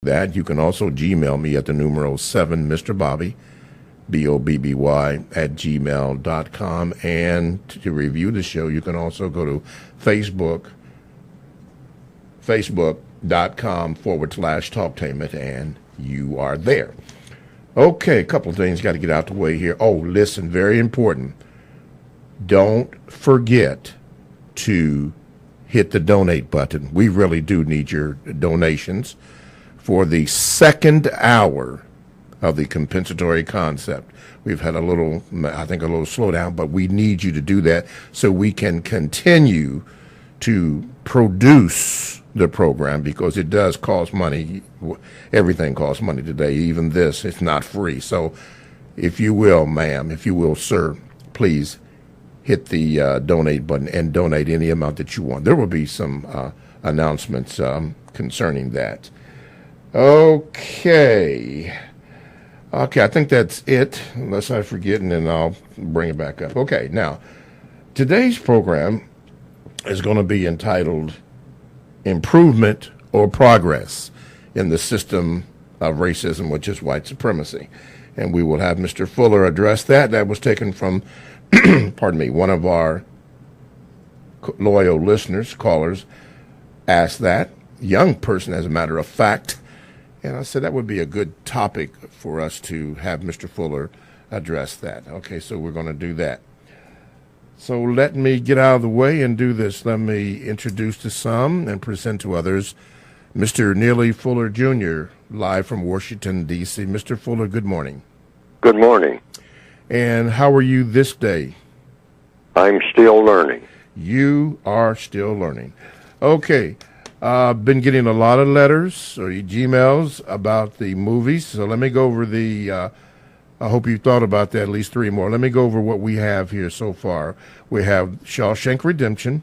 that. You can also Gmail me at the numeral 7 Mr. Bobby, BOBBY at gmail.com. And to review the show, you can also go to facebook.com/talktainment, and you are there. Okay, a couple of things got to get out the way here. Oh, listen, very important. Don't forget to hit the donate button. We really do need your donations for the second hour of the compensatory concept. We've had a little slowdown, but we need you to do that so we can continue to produce the program, because it does cost money. Everything costs money today, even this. It's not free. So if you will, ma'am, if you will, sir, please hit the donate button and donate any amount that you want. There will be some announcements concerning that. Okay, I think that's it, unless I forget, and then I'll bring it back up. Okay, now, today's program is going to be entitled Improvement or Progress in the System of Racism, which is White Supremacy. And we will have Mr. Fuller address that. That was taken from, pardon me, one of our loyal listeners, callers, asked that. Young person, as a matter of fact. And I said that would be a good topic for us to have Mr. Fuller address that. Okay, so we're going to do that. So let me get out of the way and do this. Let me introduce to some and present to others Mr. Neely Fuller, Jr., live from Washington, D.C. Mr. Fuller, good morning. Good morning. And how are you this day? I'm still learning. You are still learning. Okay. Been getting a lot of letters or Gmails about the movies, so let me go over the I hope you thought about that, at least three more. Let me go over what we have here so far. We have Shawshank Redemption,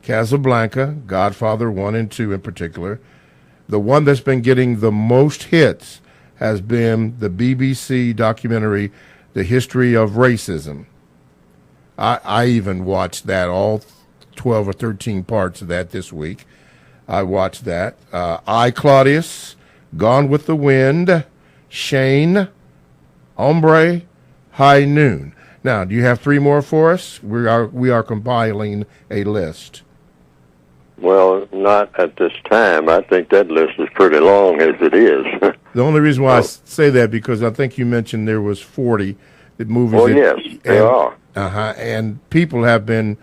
Casablanca, Godfather 1 and 2 in particular. The one that's been getting the most hits has been the BBC documentary, The History of Racism. I even watched that, all 12 or 13 parts of that this week. I watched that. I, Claudius, Gone with the Wind, Shane, Hombre, High Noon. Now, do you have three more for us? We are compiling a list. Well, not at this time. I think that list is pretty long as it is. The only reason why I say that, because I think you mentioned there was 40 movies. Oh, yes, there are. And people have been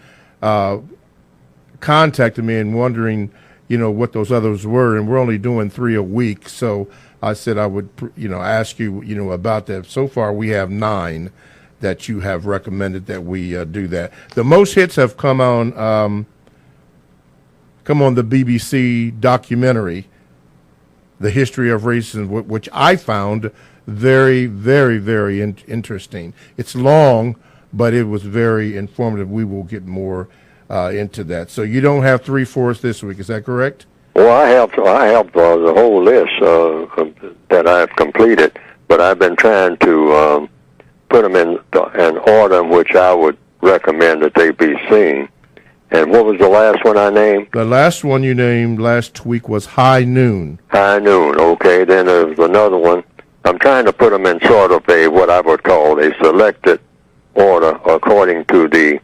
contacting me and wondering, what those others were, and we're only doing 3 a week. So I said I would, ask you, about that. So far, we have 9 that you have recommended that we do that. The most hits have come on the BBC documentary, The History of Racism, which I found very, very, very interesting. It's long, but it was very informative. We will get more into that. So you don't have 3 for us this week, is that correct? Well, I have the whole list that I've completed, but I've been trying to put them in an order in which I would recommend that they be seen. And what was the last one I named? The last one you named last week was High Noon. High Noon, okay. Then there's another one. I'm trying to put them in sort of what I would call a selected order according to the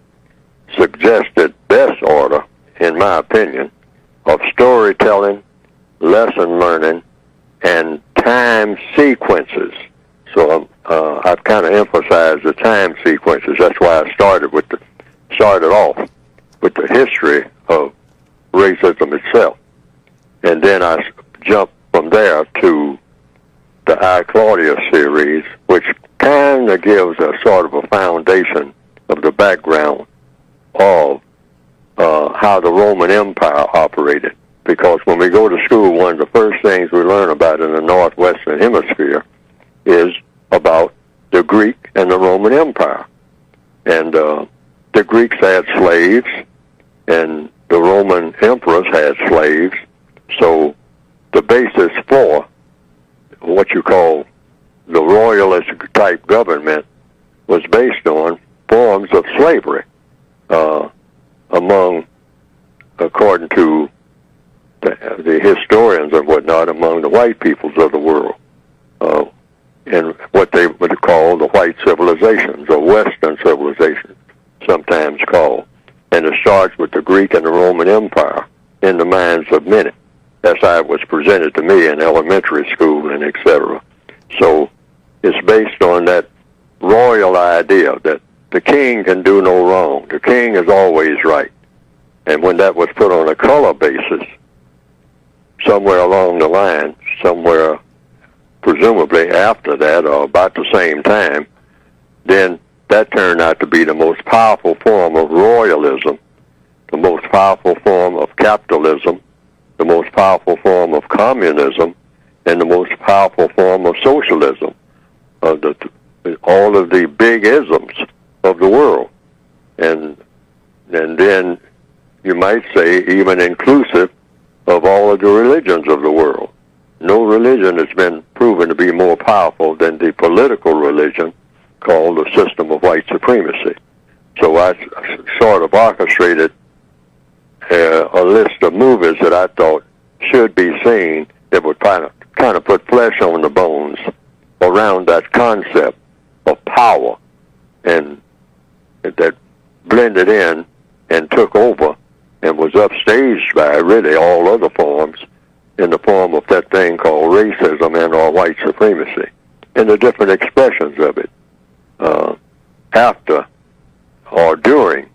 suggested best order, in my opinion, of storytelling, lesson learning, and time sequences. So I've kind of emphasized the time sequences. That's why I started off with the history of racism itself, and then I jumped from there to the I, Claudius series, which kind of gives a sort of a foundation of the background of how the Roman Empire operated. Because when we go to school, one of the first things we learn about in the Northwestern Hemisphere is about the Greek and the Roman Empire. And the Greeks had slaves, and the Roman emperors had slaves. So the basis for what you call the royalist type government was based on forms of slavery, according to the historians and whatnot among the white peoples of the world, in what they would call the white civilizations, or Western civilizations, sometimes called. And it starts with the Greek and the Roman Empire in the minds of many. That's how it was presented to me in elementary school and etc. So it's based on that royal idea that the king can do no wrong. The king is always right. And when that was put on a color basis, somewhere along the line, somewhere presumably after that or about the same time, then that turned out to be the most powerful form of royalism, the most powerful form of capitalism, the most powerful form of communism, and the most powerful form of socialism, all of the big isms of the world. And then you might say even inclusive of all of the religions of the world. No religion has been proven to be more powerful than the political religion called the system of white supremacy. So I sort of orchestrated a list of movies that I thought should be seen that would kind of put flesh on the bones around that concept of power, and that blended in and took over and was upstaged by really all other forms in the form of that thing called racism and or white supremacy, and the different expressions of it after or during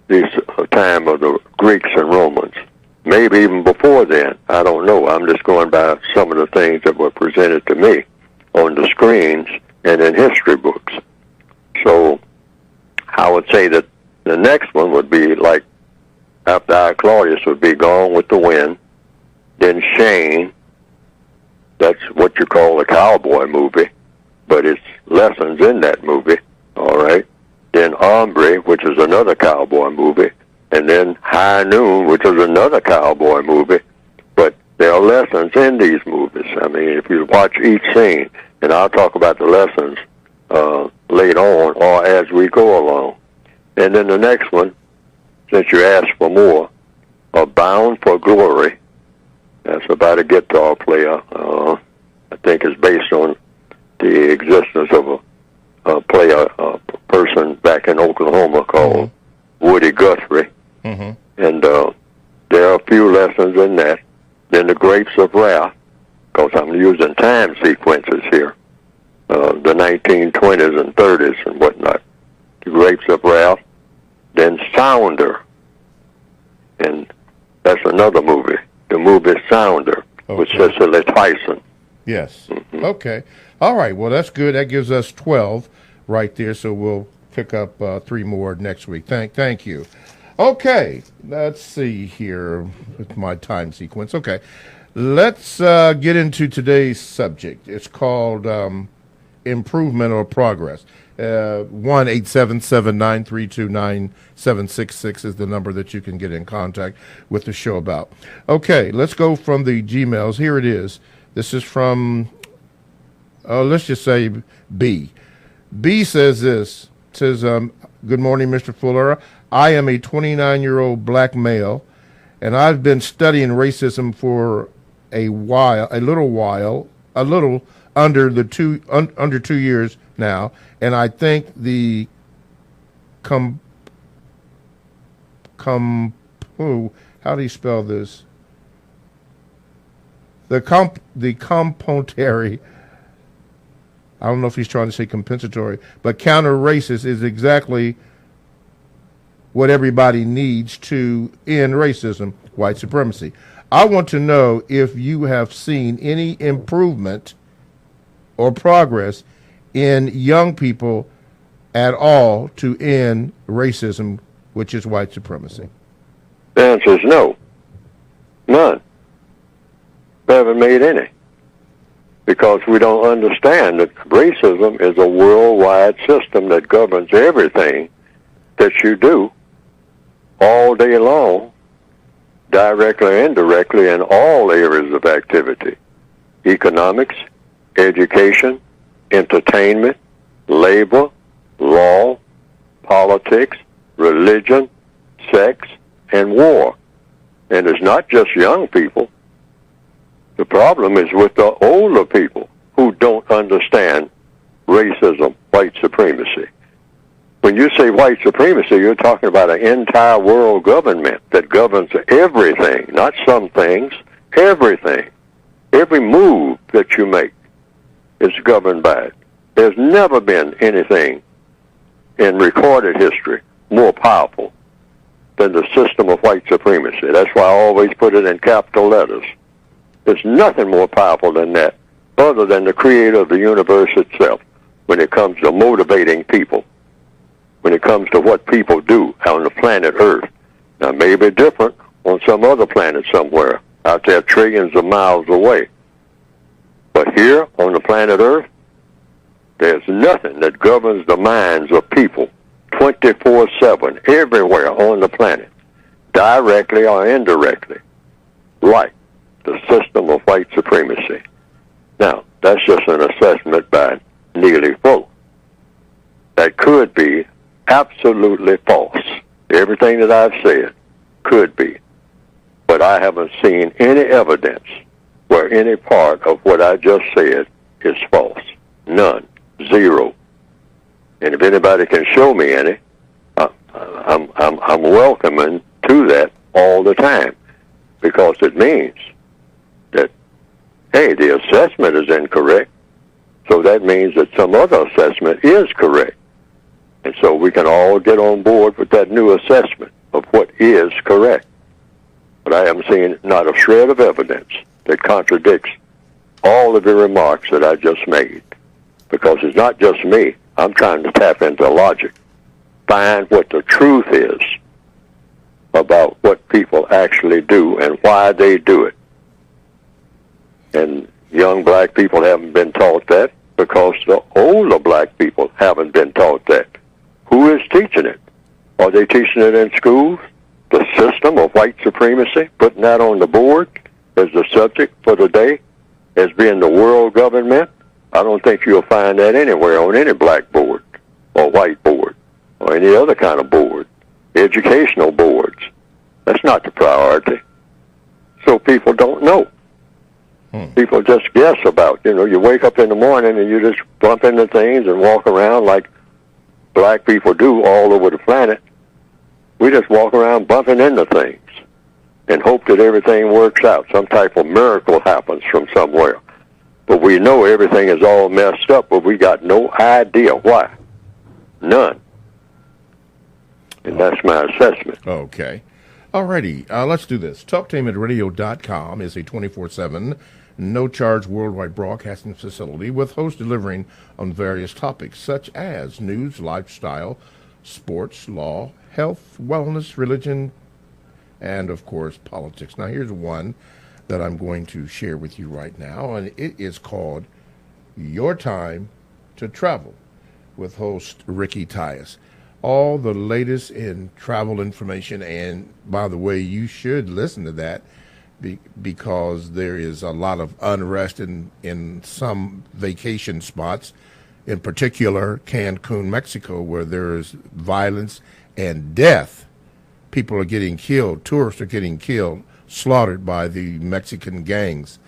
this time of the Greeks and Romans. Maybe even before then, I don't know. I'm just going by some of the things that were presented to me on the screens and in history books. So I would say that the next one would be like after I, Claudius, would be Gone with the Wind, then Shane, that's what you call a cowboy movie, but it's lessons in that movie, all right? Then Hombre, which is another cowboy movie, and then High Noon, which is another cowboy movie, but there are lessons in these movies. I mean, if you watch each scene, and I'll talk about the lessons later on or as we go along. And then the next one, since you asked for more, Bound for Glory. That's about a guitar player. I think it's based on the existence of a person back in Oklahoma called Woody Guthrie. Mm-hmm. And there are a few lessons in that. Then The Grapes of Wrath, because I'm using time sequences here, the 1920s and 30s and whatnot. The Grapes of Wrath. Then Sounder, and that's another movie. The movie Sounder, with Cicely Tyson. Yes. Mm-hmm. Okay. All right. Well, that's good. That gives us 12 right there. So we'll pick up 3 more next week. Thank you. Okay. Let's see here with my time sequence. Okay. Let's get into today's subject. It's called improvement or progress. 1-877-932-9766 is the number that you can get in contact with the show about. Okay, let's go from the Gmails. Here it is. This is from, let's just say B. B says this. It says, good morning, Mr. Fuller. I am a 29-year-old black male, and I've been studying racism for a little under 2 years now, and I think the how do you spell this? The complementary, I don't know if he's trying to say compensatory, but counter-racist is exactly what everybody needs to end racism, white supremacy. I want to know if you have seen any improvement or progress in young people at all to end racism, which is white supremacy. The answer is no. None. We haven't made any. Because we don't understand that racism is a worldwide system that governs everything that you do all day long, directly or indirectly, in all areas of activity. Economics, education, entertainment, labor, law, politics, religion, sex, and war. And it's not just young people. The problem is with the older people who don't understand racism, white supremacy. When you say white supremacy, you're talking about an entire world government that governs everything, not some things, everything. Every move that you make is governed by it. There's never been anything in recorded history more powerful than the system of white supremacy. That's why I always put it in capital letters. There's nothing more powerful than that, other than the creator of the universe itself, when it comes to motivating people, when it comes to what people do on the planet Earth. Now, maybe different on some other planet somewhere, out there trillions of miles away. But here on the planet Earth, there's nothing that governs the minds of people 24/7, everywhere on the planet, directly or indirectly, like the system of white supremacy. Now, that's just an assessment by Neely folk. That could be absolutely false. Everything that I've said could be. But I haven't seen any evidence where any part of what I just said is false. None. Zero. And if anybody can show me any, I'm welcoming to that all the time, because it means that, hey, the assessment is incorrect, so that means that some other assessment is correct. And so we can all get on board with that new assessment of what is correct. But I haven't seen not a shred of evidence that contradicts all of the remarks that I just made, because it's not just me. I'm trying to tap into logic, find what the truth is about what people actually do and why they do it. And young black people haven't been taught that, because the older black people haven't been taught that. Who is teaching it? Are they teaching it in schools? The system of white supremacy, putting that on the board as the subject for the day, as being the world government? I don't think you'll find that anywhere on any blackboard or whiteboard or any other kind of board. Educational boards. That's not the priority. So people don't know. People just guess about. You wake up in the morning and you just bump into things and walk around like black people do all over the planet. We just walk around bumping into things and hope that everything works out. Some type of miracle happens from somewhere. But we know everything is all messed up, but we got no idea why. None. And that's my assessment. Okay. Alrighty, let's do this. TalkTameRadio.com is a 24/7, no-charge worldwide broadcasting facility with hosts delivering on various topics such as news, lifestyle, sports, law, health, wellness, religion, and, of course, politics. Now, here's one that I'm going to share with you right now, and it is called Your Time to Travel with host Ricky Tyus. All the latest in travel information, and by the way, you should listen to that because there is a lot of unrest in some vacation spots, in particular Cancun, Mexico, where there is violence and death. People are getting killed, tourists are getting killed, slaughtered by the Mexican gangs.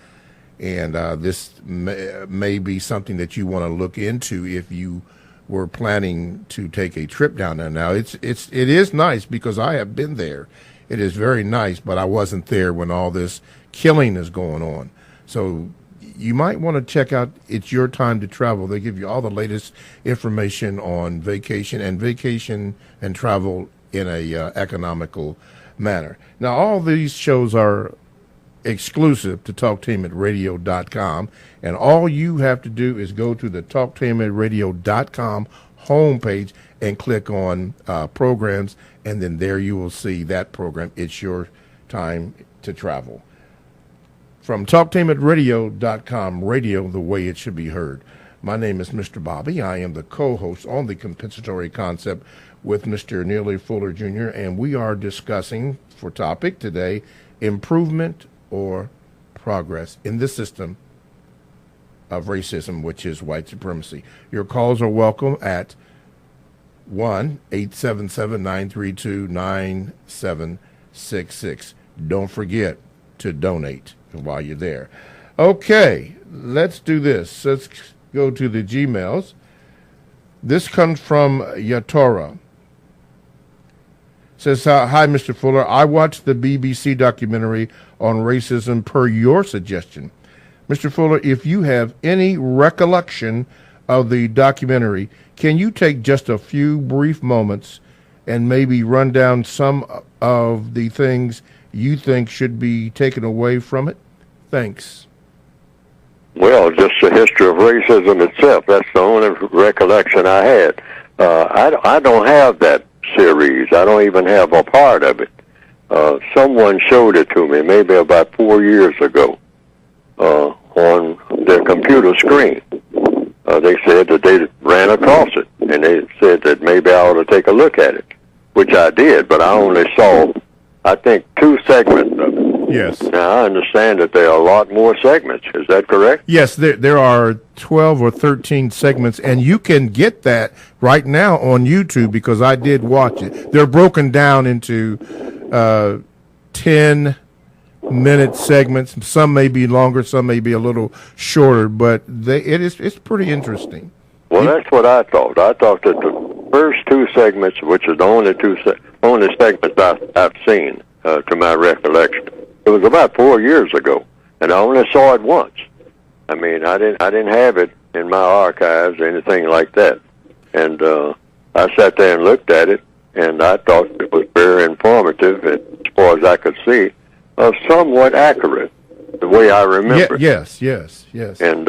And this may be something that you want to look into if you were planning to take a trip down there. Now, it is nice because I have been there. It is very nice, but I wasn't there when all this killing is going on. So you might want to check out It's Your Time to Travel. They give you all the latest information on vacation and travel in a economical manner. Now, all these shows are exclusive to TalkTameRadio.com, and all you have to do is go to the TalkTameRadio.com homepage and click on programs, and then there you will see that program, It's Your Time to Travel. From TalkTameRadio.com, radio the way it should be heard. My name is Mr. Bobby. I am the co-host on the compensatory concept with Mr. Neely Fuller Jr., and we are discussing, for topic today, improvement or progress in the system of racism, which is white supremacy. Your calls are welcome at 1-877-932-9766. don't forget to donate while you're there. Okay, let's do this. Let's go to the Gmails. This comes from Yatora. Says, hi, Mr. Fuller. I watched the BBC documentary on racism per your suggestion. Mr. Fuller, if you have any recollection of the documentary, can you take just a few brief moments and maybe run down some of the things you think should be taken away from it? Thanks. Well, just the history of racism itself. That's the only recollection I had. I don't have that series. I don't even have a part of it. Someone showed it to me maybe about 4 years ago on their computer screen. They said that they ran across it, and they said that maybe I ought to take a look at it, which I did, but I only saw, I think, 2 segments of it. Yes. Now, I understand that there are a lot more segments. Is that correct? Yes, there are 12 or 13 segments, and you can get that right now on YouTube because I did watch it. They're broken down into 10-minute segments. Some may be longer, some may be a little shorter, but it's pretty interesting. Well, that's what I thought. I thought that the first 2 segments, which are the only segments I've seen to my recollection, it was about 4 years ago, and I only saw it once. I mean, I didn't have it in my archives or anything like that. And I sat there and looked at it, and I thought it was very informative, and as far as I could see, somewhat accurate, the way I remember it. Yes. And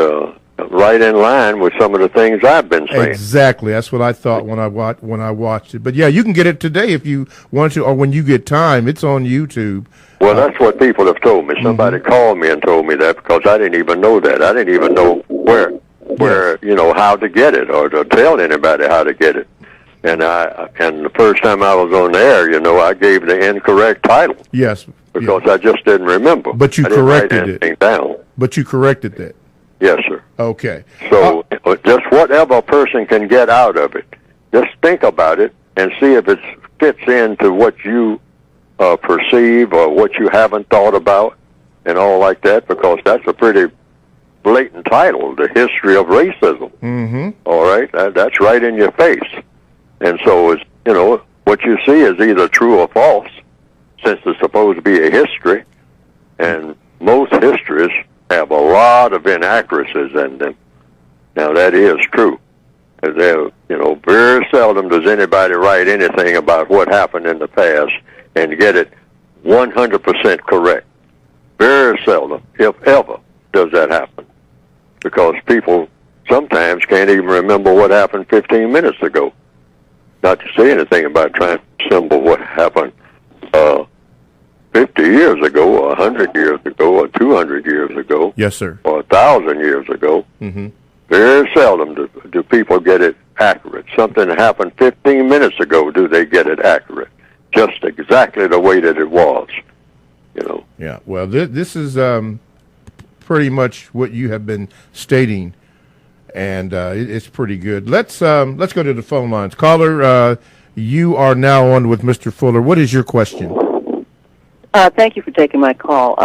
right in line with some of the things I've been saying. Exactly. That's what I thought when I watched it. But yeah, you can get it today if you want to, or when you get time. It's on YouTube. Well, that's what people have told me. Somebody called me and told me that because I didn't even know that. I didn't even know where how to get it or to tell anybody how to get it. And the first time I was on the air, I gave the incorrect title. Yes. Because I just didn't remember. But you corrected it. Down. But you corrected that. Yes, sir. Okay. So just whatever a person can get out of it, just think about it and see if it fits into what you perceive or what you haven't thought about and all like that, because that's a pretty blatant title, The History of Racism. Mm-hmm. All right? That's right in your face. And so, it's, what you see is either true or false, since it's supposed to be a history, and most histories have a lot of inaccuracies in them. Now, that is true. Very seldom does anybody write anything about what happened in the past and get it 100% correct. Very seldom, if ever, does that happen. Because people sometimes can't even remember what happened 15 minutes ago. Not to say anything about trying to assemble what happened 50 years ago, or 100 years ago, or 200 years ago. Yes, sir. Or 1,000 years ago. Mm-hmm. Very seldom do people get it accurate. Something that happened 15 minutes ago, do they get it accurate? Just exactly the way that it was, Yeah, well, this is pretty much what you have been stating, and it's pretty good. Let's go to the phone lines. Caller, you are now on with Mr. Fuller. What is your question? Thank you for taking my call.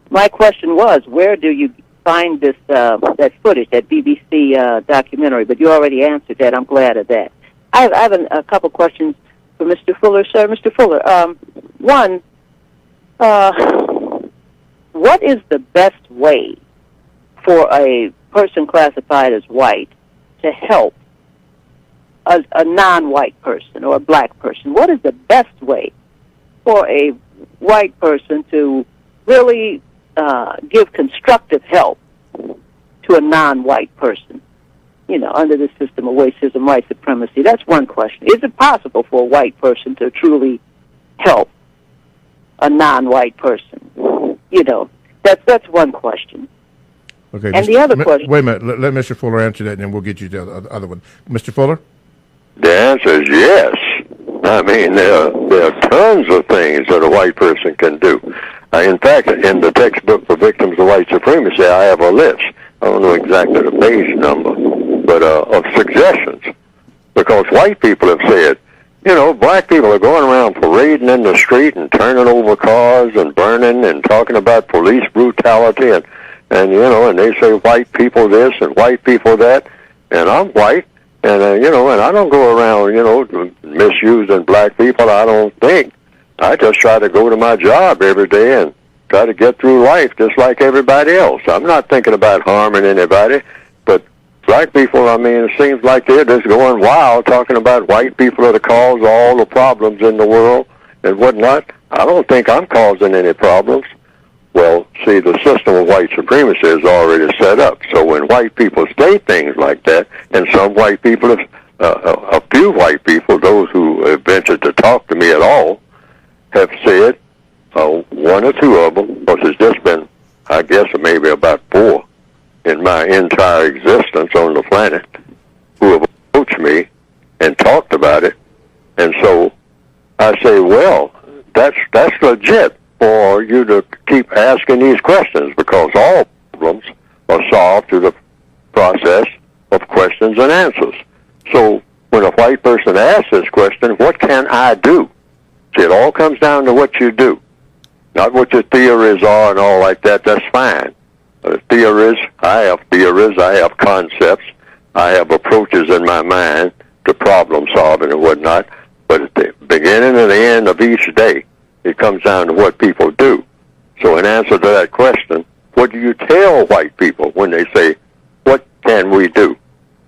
My question was, where do you find this that footage, that BBC documentary? But you already answered that. I'm glad of that. I have a couple questions for Mr. Fuller, sir. Mr. Fuller, one, what is the best way for a person classified as white to help a non-white person or a black person? What is the best way for a white person to really give constructive help to a non-white person, under the system of racism, white supremacy? That's one question. Is it possible for a white person to truly help a non-white person? That's one question. Okay. And the other question... Wait a minute. Let Mr. Fuller answer that, and then we'll get you to the other one. Mr. Fuller? The answer is yes. I mean, there are tons of things that a white person can do. In fact, in the textbook for victims of white supremacy, I have a list. I don't know exactly the page number, but of suggestions. Because white people have said, black people are going around parading in the street and turning over cars and burning and talking about police brutality and they say white people this and white people that, and I'm white, and and I don't go around, misusing black people. I don't think. I just try to go to my job every day and try to get through life just like everybody else. I'm not thinking about harming anybody, but black people, it seems like they're just going wild talking about white people are the cause of all the problems in the world and whatnot. I don't think I'm causing any problems. Well, see, the system of white supremacy is already set up. So when white people say things like that, and some white people, a few white people, those who have ventured to talk to me at all, have said, one or two of them, because it's just been, I guess, maybe about 4 in my entire existence on the planet, who have approached me and talked about it. And so I say, well, that's legit for you to keep asking these questions, because all problems are solved through the process of questions and answers. So when a white person asks this question, what can I do? See, it all comes down to what you do, not what your theories are and all like that. That's fine. Theories, I have concepts, I have approaches in my mind to problem solving and whatnot, but at the beginning and the end of each day, it comes down to what people do. So in answer to that question, what do you tell white people when they say, what can we do?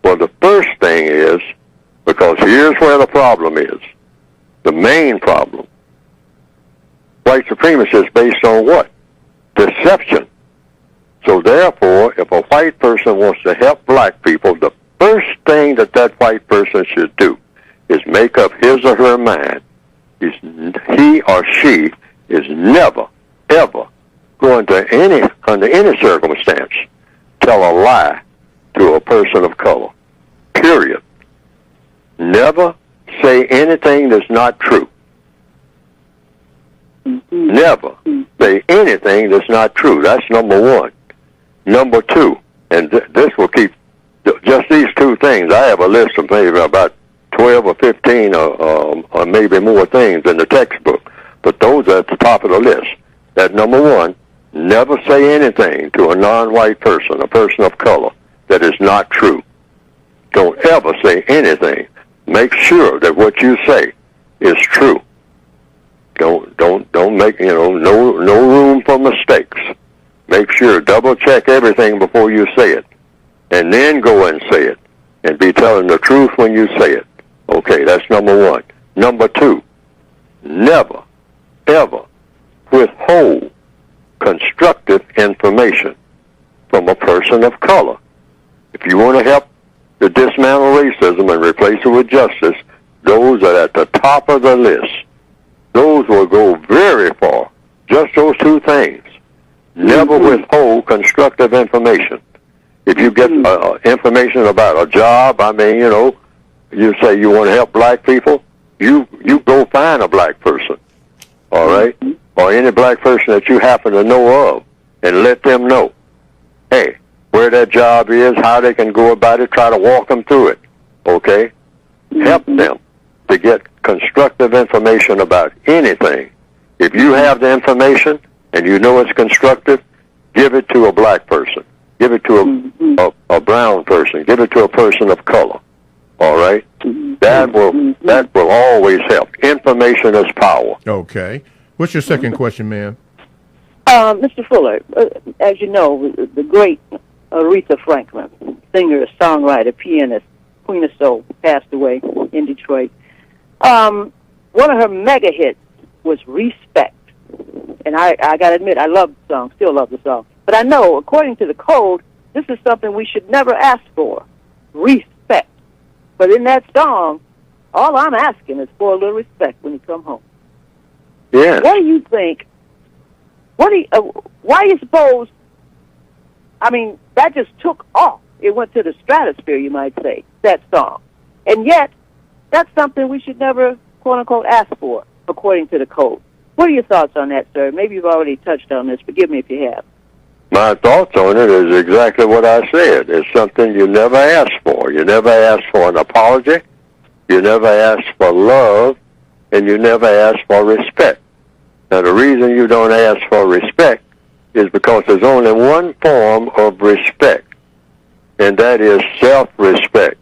Well, the first thing is, because here's where the problem is, the main problem. White supremacy is based on what? Deception. So therefore, if a white person wants to help black people, the first thing that white person should do is make up his or her mind. He or she is never, ever going to under any circumstance, tell a lie to a person of color. Period. Never say anything that's not true. Never say anything that's not true. That's number one. Number two, and this will keep, just these two things, I have a list of maybe about 12 or 15 or maybe more things in the textbook, but those are at the top of the list. That number one, never say anything to a non-white person, a person of color, that is not true. Don't ever say anything. Make sure that what you say is true. Don't make, no room for mistakes. Make sure, double check everything before you say it, and then go and say it, and be telling the truth when you say it. Okay, that's number one. Number two, never, ever withhold constructive information from a person of color. If you want to help to dismantle racism and replace it with justice, those are at the top of the list. Those will go very far. Just those two things. Never withhold constructive information. If you get information about a job, you say you want to help black people, you go find a black person, all right? Or any black person that you happen to know of, and let them know, hey, where that job is, how they can go about it, try to walk them through it, okay? Help them to get constructive information about anything. If you have the information and you know it's constructive, give it to a black person. Give it to a brown person. Give it to a person of color. All right? That will always help. Information is power. Okay. What's your second question, ma'am? Mr. Fuller, as you know, the great Aretha Franklin, singer, songwriter, pianist, Queen of Soul, passed away in Detroit. One of her mega hits was Respect. And I got to admit, I love the song, still love the song. But I know, according to the code, this is something we should never ask for, respect. But in that song, all I'm asking is for a little respect when you come home. Yeah. What do you think? Why do you suppose, that just took off. It went to the stratosphere, you might say, that song. And yet, that's something we should never, quote-unquote, ask for, according to the code. What are your thoughts on that, sir? Maybe you've already touched on this. Forgive me if you have. My thoughts on it is exactly what I said. It's something you never ask for. You never ask for an apology. You never ask for love, and you never ask for respect. Now, the reason you don't ask for respect is because there's only one form of respect, and that is self-respect.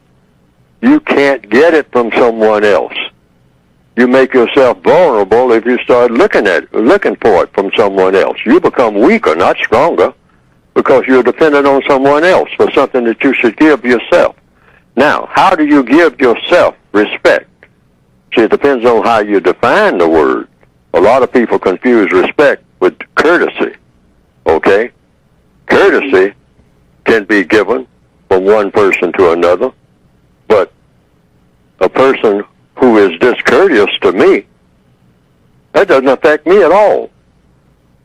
You can't get it from someone else. You make yourself vulnerable if you start looking for it from someone else. You become weaker, not stronger, because you're dependent on someone else for something that you should give yourself. Now, how do you give yourself respect? See, it depends on how you define the word. A lot of people confuse respect with courtesy, okay? Courtesy can be given from one person to another, but a person who is discourteous to me, that doesn't affect me at all.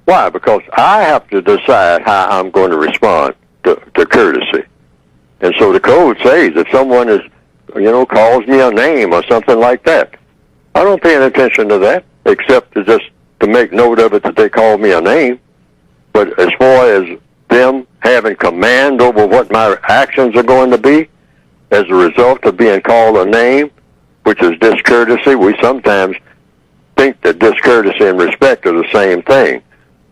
Why? Because I have to decide how I'm going to respond to courtesy. And so the code says if someone calls me a name or something like that, I don't pay any attention to that, except to make note of it that they call me a name. But as far as them having command over what my actions are going to be as a result of being called a name, which is discourtesy, we sometimes think that discourtesy and respect are the same thing.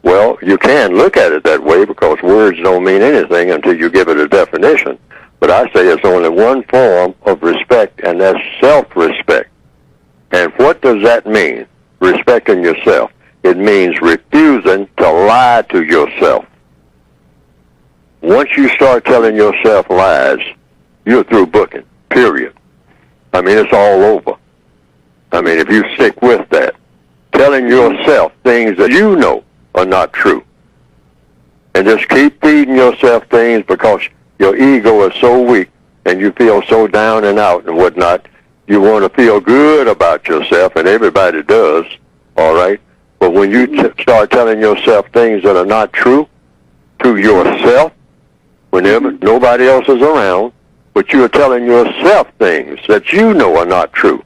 Well, you can look at it that way because words don't mean anything until you give it a definition. But I say it's only one form of respect, and that's self-respect. And what does that mean, respecting yourself? It means refusing to lie to yourself. Once you start telling yourself lies, you're through booking, period. I mean, it's all over. I mean, if you stick with that, telling yourself things that you know are not true, and just keep feeding yourself things because your ego is so weak and you feel so down and out and whatnot, you want to feel good about yourself, and everybody does, all right? But when you start telling yourself things that are not true to yourself, whenever nobody else is around, but you're telling yourself things that you know are not true,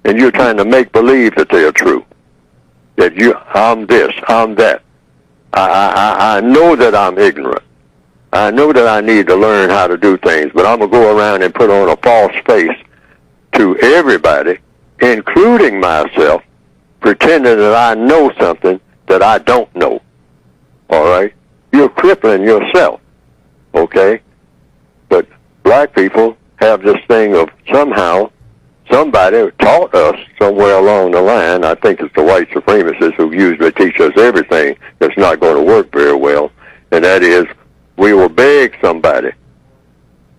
and you're trying to make believe that they are true, that I'm this, I'm that. I know that I'm ignorant. I know that I need to learn how to do things, but I'm going to go around and put on a false face to everybody, including myself, pretending that I know something that I don't know. All right? You're crippling yourself, okay? But black people have this thing of somehow somebody taught us somewhere along the line, I think it's the white supremacists who usually teach us everything that's not going to work very well, and that is we will beg somebody,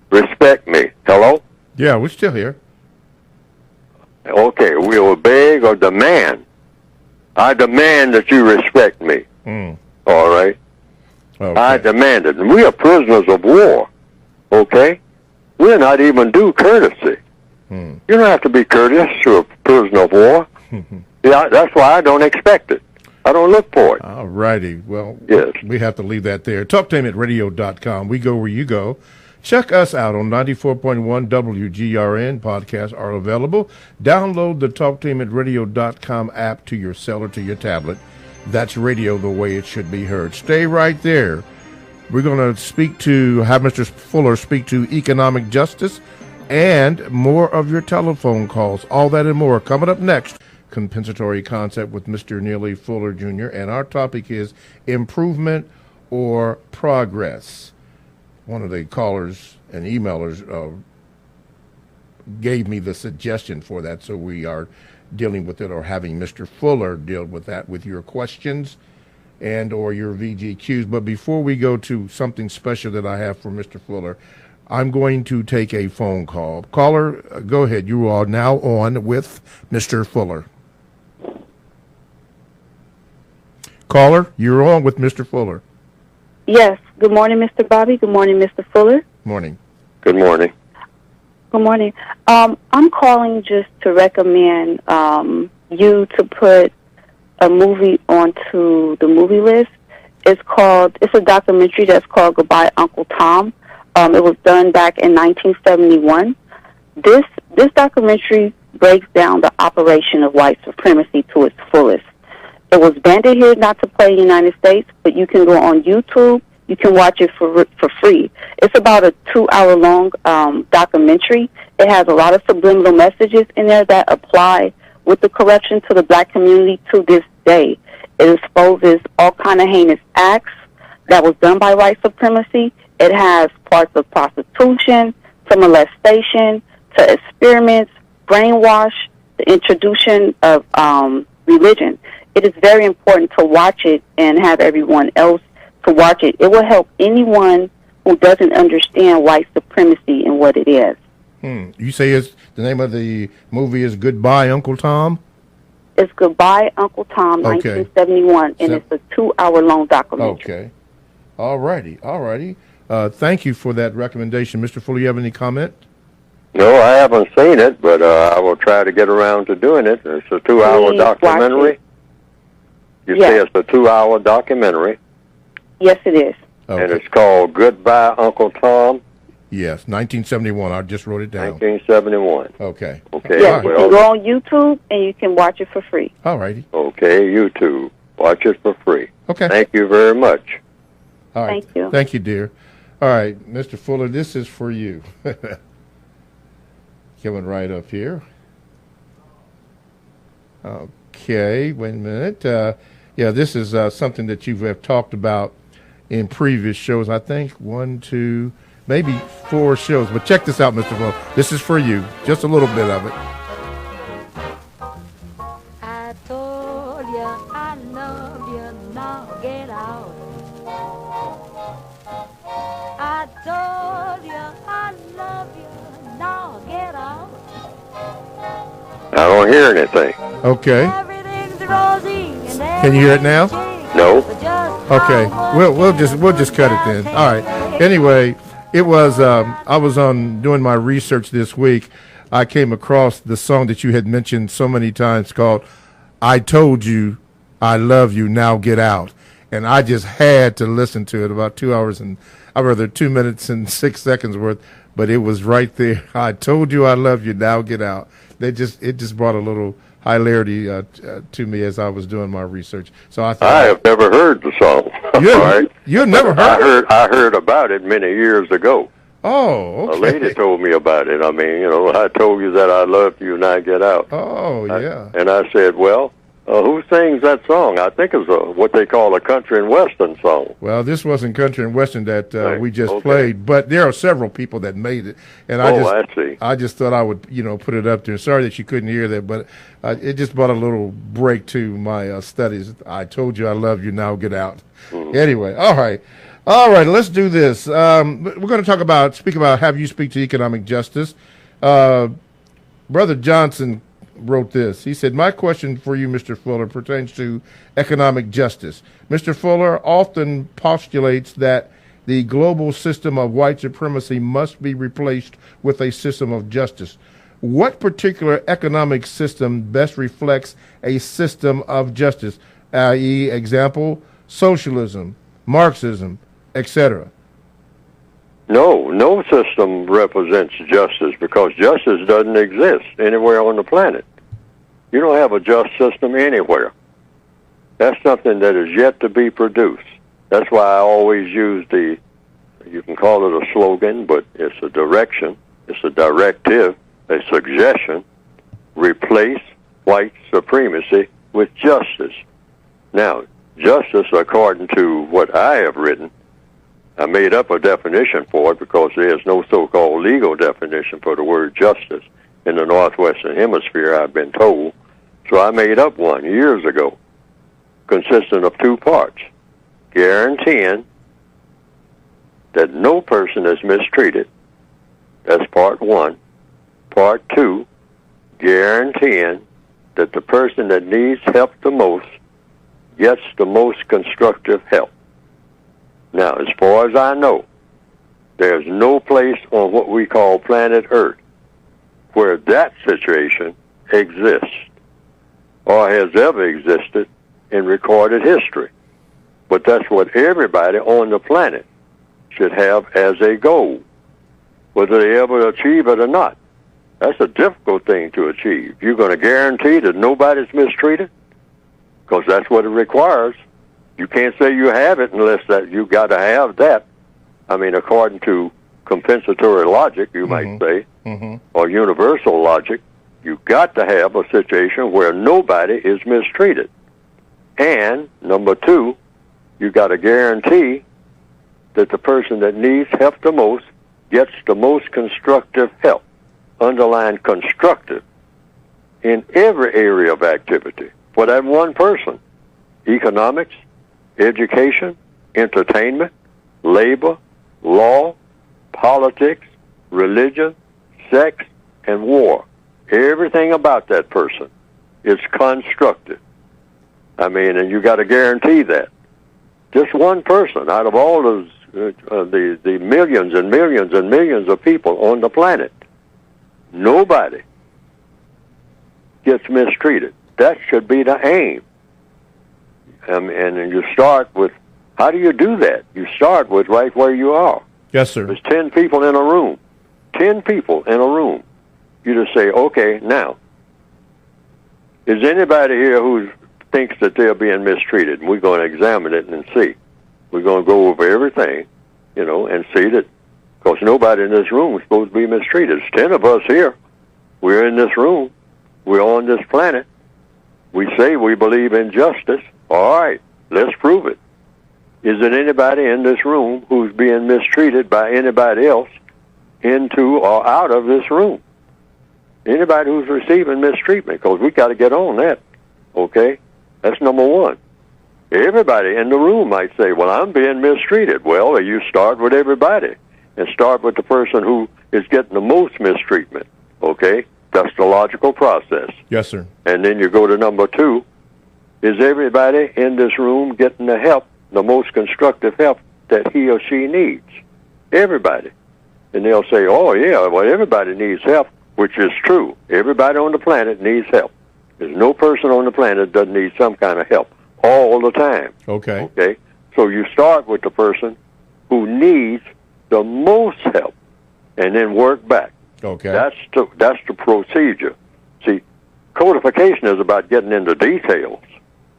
respect me. Hello? Yeah, we're still here. Okay, we will beg or demand. I demand that you respect me. All right? Okay. I demand it. And we are prisoners of war, okay? We're not even due courtesy. You don't have to be courteous to a prisoner of war. Yeah, that's why I don't expect it. I don't look for it. All righty. Well, yes. We have to leave that there. TalkTameAtRadio.com. We go where you go. Check us out on 94.1 WGRN. Podcasts are available. Download the TalkTameAtRadio.com app to your cell or to your tablet. That's radio the way it should be heard. Stay right there. We're going to have Mr. Fuller speak to economic justice and more of your telephone calls. All that and more coming up next. Compensatory Concept with Mr. Neely Fuller Jr. And our topic is improvement or progress. One of the callers and emailers gave me the suggestion for that, so we are dealing with it, or having Mr. Fuller deal with that with your questions and or your VGQs. But before we go to something special that I have for Mr. Fuller, I'm going to take a phone call. Caller, go ahead. You are now on with Mr. Fuller. Caller, you're on with Mr. Fuller. Yes. Good morning, Mr. Bobby. Good morning, Mr. Fuller. Morning. Good morning. Good morning. I'm calling just to recommend you to put a movie onto the movie list. It's a documentary that's called Goodbye, Uncle Tom. It was done back in 1971. This documentary breaks down the operation of white supremacy to its fullest. It was banded here not to play in the United States, but you can go on YouTube. You can watch it for free. It's about a 2-hour-long documentary. It has a lot of subliminal messages in there that apply with the corruption to the black community to this day. It exposes all kind of heinous acts that was done by white supremacy. It has parts of prostitution, to molestation, to experiments, brainwash, the introduction of religion. It is very important to watch it and have everyone else to watch it. It will help anyone who doesn't understand white supremacy and what it is. You say the name of the movie is Goodbye, Uncle Tom? It's Goodbye, Uncle Tom, Okay. 1971, and it's a 2-hour-long documentary. Okay. All righty. Thank you for that recommendation. Mr. Fuller, you have any comment? No, I haven't seen it, but I will try to get around to doing it. It's a 2-hour Please documentary. You say it's a 2-hour documentary, Yes, it is. Okay. and it's called Goodbye, Uncle Tom, Yes, 1971. I just wrote it down. 1971. Okay. Okay, Yes, you can well, go on YouTube and you can watch it for free. All righty. okay, YouTube. Watch it for free. Okay. Thank you very much. All right. Thank you. Thank you, dear. All right, Mr. Fuller, this is for you. Coming right up here. Okay, wait a minute. Yeah, this is something that you have talked about in previous shows. I think 1, 2, maybe 4 shows. But check this out, Mr. Fuller. This is for you. Just a little bit of it. I told you I love you, now get out. I told you I love you, now get out. I don't hear anything. Okay. Everything's rosy and Can you hear it now? No. Okay. We'll just cut it then. All right. Anyway, it was I was on doing my research this week. I came across the song that you had mentioned so many times called I Told You I Love You, Now Get Out. And I just had to listen to it about 2 hours and 2 minutes and 6 seconds worth, but it was right there. I told you I love you, now get out. It just brought a little hilarity to me as I was doing my research. So I thought I have never heard the song. you never heard it? I heard about it many years ago. Oh, okay. A lady told me about it. I mean, I told you that I loved you, now get out. Oh, yeah. And I said, well, who sings that song? I think it's what they call a country and western song. Well, this wasn't country and western that Right. we just Okay. played, but there are several people that made it, and I see. I just thought I would, put it up there. Sorry that you couldn't hear that, but it just brought a little break to my studies. I told you I love you, now get out. Mm-hmm. Anyway, all right, let's do this. We're going to speak about have you speak to economic justice. Brother Johnson wrote this. He said, my question for you, Mr. Fuller, pertains to economic justice. Mr. Fuller often postulates that the global system of white supremacy must be replaced with a system of justice. What particular economic system best reflects a system of justice, i.e., example, socialism, Marxism, etc.? No system represents justice because justice doesn't exist anywhere on the planet. You don't have a just system anywhere. That's something that is yet to be produced. That's why I always use you can call it a slogan, but it's a direction, it's a directive, a suggestion. Replace white supremacy with justice. Now, justice, according to what I have written, I made up a definition for it because there's no so-called legal definition for the word justice in the Northwestern Hemisphere, I've been told. So I made up one years ago, consisting of 2 parts, guaranteeing that no person is mistreated. That's part 1. Part 2, guaranteeing that the person that needs help the most gets the most constructive help. Now, as far as I know, there's no place on what we call planet Earth where that situation exists or has ever existed in recorded history. But that's what everybody on the planet should have as a goal, whether they ever achieve it or not. That's a difficult thing to achieve. You're going to guarantee that nobody's mistreated because that's what it requires. You can't say you have it unless that you got to have that. I mean, according to compensatory logic, you might say, or universal logic, you got to have a situation where nobody is mistreated. And number two, you got to guarantee that the person that needs help the most gets the most constructive help. Underline constructive in every area of activity for that one person. Economics, education, entertainment, labor, law, politics, religion, sex, and war. Everything about that person is constructive. I mean, and you got to guarantee that. Just one person out of all those, the millions and millions and millions of people on the planet, nobody gets mistreated. That should be the aim. And you start with, how do you do that? You start with right where you are. Yes, sir. There's 10 people in a room. 10 people in a room. You just say, okay, now, is anybody here who thinks that they're being mistreated? And we're going to examine it and see. We're going to go over everything, and see that, because nobody in this room is supposed to be mistreated. There's 10 of us here. We're in this room. We're on this planet. We say we believe in justice. All right, let's prove it. Is there anybody in this room who's being mistreated by anybody else into or out of this room? Anybody who's receiving mistreatment, because we got to get on that, okay? That's number one. Everybody in the room might say, well, I'm being mistreated. Well, you start with everybody and start with the person who is getting the most mistreatment, okay? That's the logical process. Yes, sir. And then you go to number two. Is everybody in this room getting the help, the most constructive help that he or she needs? Everybody. And they'll say, oh, yeah, well, everybody needs help, which is true. Everybody on the planet needs help. There's no person on the planet that doesn't need some kind of help all the time. Okay. Okay? So you start with the person who needs the most help and then work back. Okay. That's the procedure. See, codification is about getting into details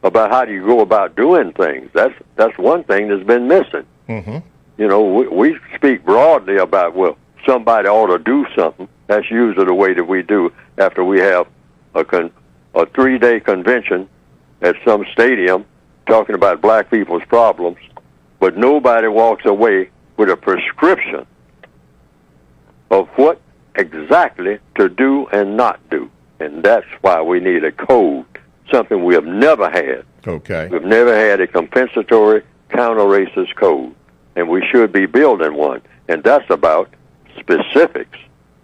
about how do you go about doing things. That's one thing that's been missing. Mm-hmm. We speak broadly about, well, somebody ought to do something. That's usually the way that we do after we have a 3-day convention at some stadium talking about black people's problems, but nobody walks away with a prescription of what exactly to do and not do. And that's why we need a code, something we have never had. Okay. We've never had a compensatory counter-racist code, and we should be building one. And that's about specifics.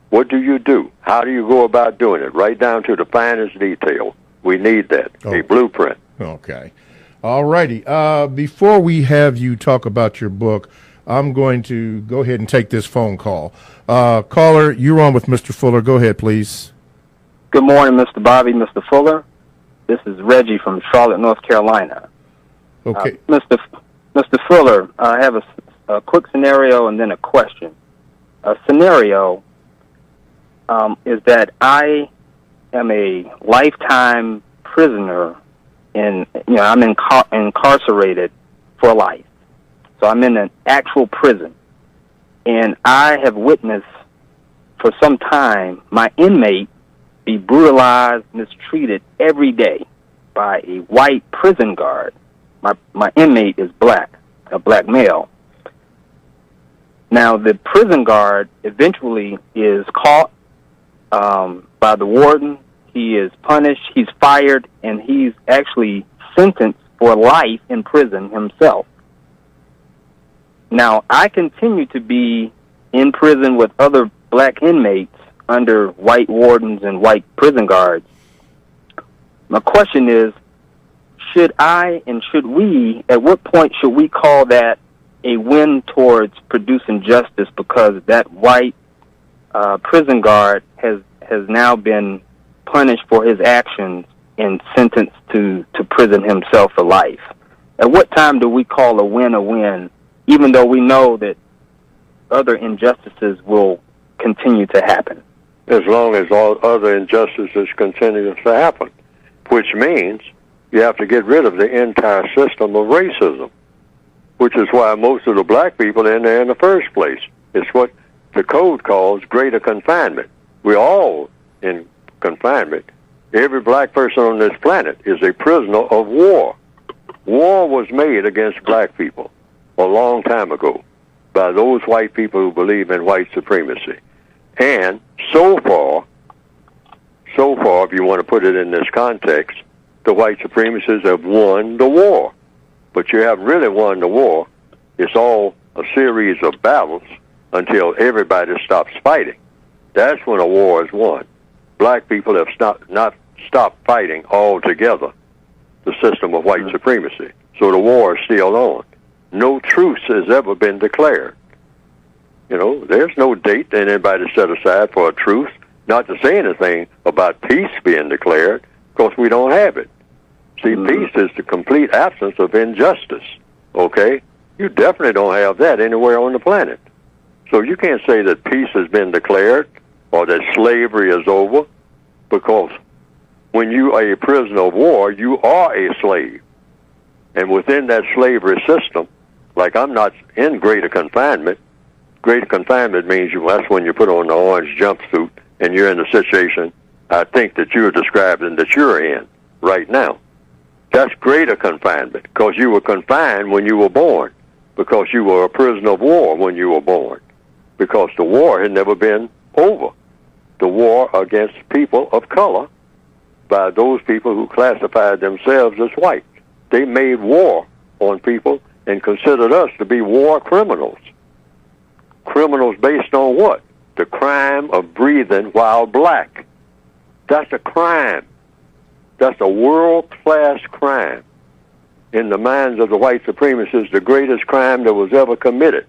What do you do? How do you go about doing it? Right down to the finest detail. We need that, a blueprint. Okay. All righty. Before we have you talk about your book, I'm going to go ahead and take this phone call. Caller, you're on with Mr. Fuller. Go ahead, please. Good morning, Mr. Bobby, Mr. Fuller. This is Reggie from Charlotte, North Carolina. Okay. Mr. Fuller, I have a quick scenario and then a question. A scenario is that I am a lifetime prisoner I'm incarcerated for life. So I'm in an actual prison. And I have witnessed for some time my inmate be brutalized, mistreated every day by a white prison guard. My inmate is black, a black male. Now, the prison guard eventually is caught by the warden. He is punished, he's fired, and he's actually sentenced for life in prison himself. Now, I continue to be in prison with other black inmates under white wardens and white prison guards. My question is, should we, at what point should we call that a win towards producing justice because that white prison guard has now been punished for his actions and sentenced to prison himself for life? At what time do we call a win, even though we know that other injustices will continue to happen? As long as all other injustices continue to happen, which means you have to get rid of the entire system of racism, which is why most of the black people are in there in the first place. It's what the code calls greater confinement. We're all in confinement. Every black person on this planet is a prisoner of war. War was made against black people a long time ago by those white people who believe in white supremacy. And so far, if you want to put it in this context, the white supremacists have won the war. But you haven't really won the war. It's all a series of battles until everybody stops fighting. That's when a war is won. Black people have not stopped fighting altogether the system of white supremacy. So the war is still on. No truce has ever been declared. You know, there's no date that anybody set aside for a truce, not to say anything about peace being declared, because we don't have it. See, peace is the complete absence of injustice, okay? You definitely don't have that anywhere on the planet. So you can't say that peace has been declared or that slavery is over, because when you are a prisoner of war, you are a slave. And within that slavery system, like I'm not in greater confinement. Greater confinement means that's when you put on the orange jumpsuit and you're in the situation I think that you're describing that you're in right now. That's greater confinement, because you were confined when you were born, because you were a prisoner of war when you were born, because the war had never been over. The war against people of color by those people who classified themselves as white. They made war on people and considered us to be war criminals. Criminals based on what? The crime of breathing while black. That's a crime. That's a world-class crime. In the minds of the white supremacists, the greatest crime that was ever committed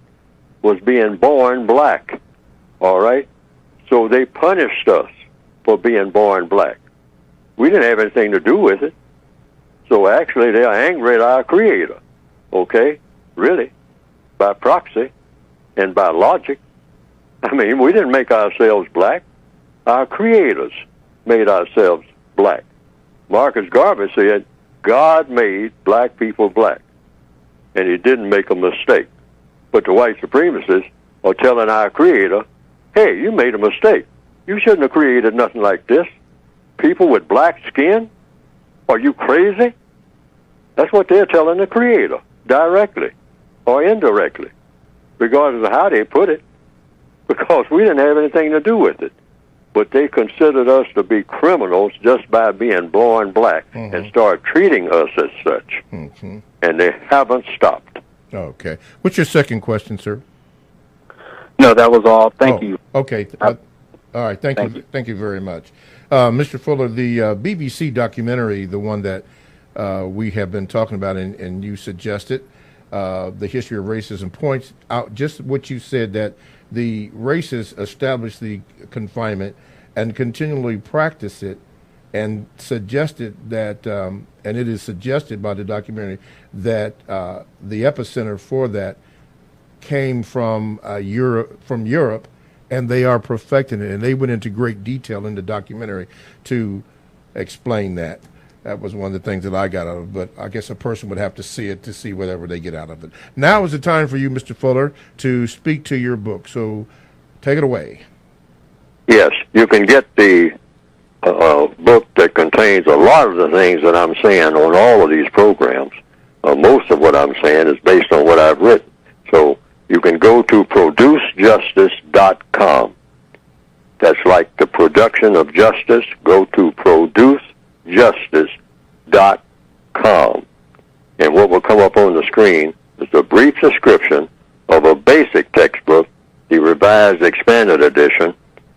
was being born black. All right? So they punished us for being born black. We didn't have anything to do with it. So actually, they are angry at our Creator. Okay? Really? By proxy and by logic. I mean, we didn't make ourselves black. Our creators made ourselves black. Marcus Garvey said, God made black people black. And he didn't make a mistake. But the white supremacists are telling our Creator, hey, you made a mistake. You shouldn't have created nothing like this. People with black skin? Are you crazy? That's what they're telling the Creator, directly or indirectly, regardless of how they put it, because we didn't have anything to do with it. But they considered us to be criminals just by being born black and start treating us as such. And they haven't stopped. Okay. What's your second question, sir? No, that was all. Thank you. Okay. All right. Thank you. Thank you very much. Mr. Fuller, the BBC documentary, the one that we have been talking about and you suggested, the history of racism, points out just what you said, that the racists established the confinement and continually practice it, and suggested that, and it is suggested by the documentary, that the epicenter for that came from Europe, and they are perfecting it. And they went into great detail in the documentary to explain that. That was one of the things that I got out of it, but I guess a person would have to see it to see whatever they get out of it. Now is the time for you, Mr. Fuller, to speak to your book. So take it away. Yes, you can get the book that contains a lot of the things that I'm saying on all of these programs. Most of what I'm saying is based on what I've written. So you can go to producejustice.com. That's like the production of justice. Go to producejustice.com. And what will come up on the screen is a brief description of a basic textbook, the Revised Expanded Edition,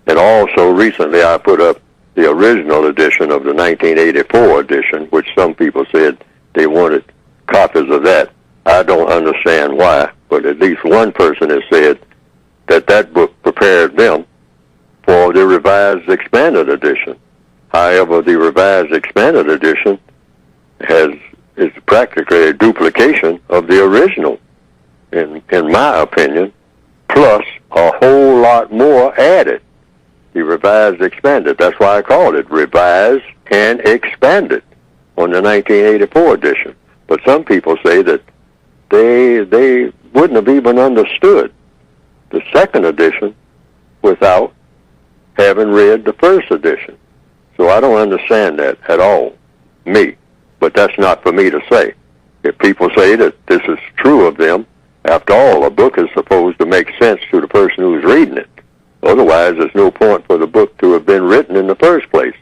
and also recently I put up the original edition of the 1984 edition, which some people said they wanted copies of that. I don't understand why, but at least one person has said that that book prepared them for the Revised Expanded Edition. However, the Revised Expanded Edition is practically a duplication of the original, in my opinion, plus a whole lot more added. The Revised Expanded, that's why I called it Revised and Expanded on the 1984 edition. But some people say that they wouldn't have even understood the second edition without having read the first edition. So I don't understand that at all, me. But that's not for me to say. If people say that this is true of them, after all, a book is supposed to make sense to the person who's reading it. Otherwise, there's no point for the book to have been written in the first place,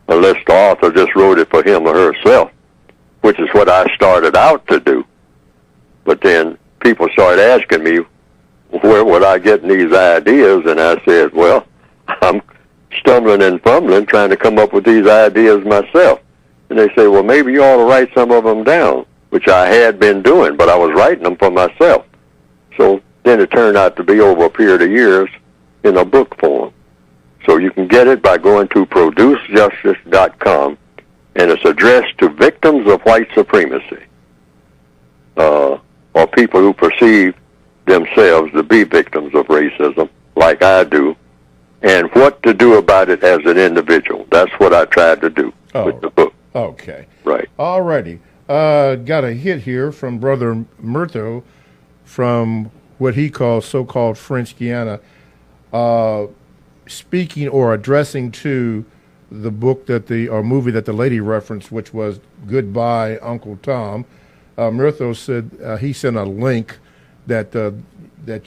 unless the author just wrote it for him or herself, which is what I started out to do. But then people started asking me, where would I get these ideas? And I said, well, I'm stumbling and fumbling trying to come up with these ideas myself. And they say, well, maybe you ought to write some of them down, which I had been doing, but I was writing them for myself. So then it turned out to be over a period of years in a book form. So you can get it by going to producejustice.com, and it's addressed to victims of white supremacy, or people who perceive themselves to be victims of racism, like I do, and what to do about it as an individual. That's what I tried to do with the book. Okay. Right. All righty. Got a hit here from Brother Murtho from what he calls so-called French Guiana, speaking or addressing to the book or movie that the lady referenced, which was Goodbye, Uncle Tom. Murtho said he sent a link that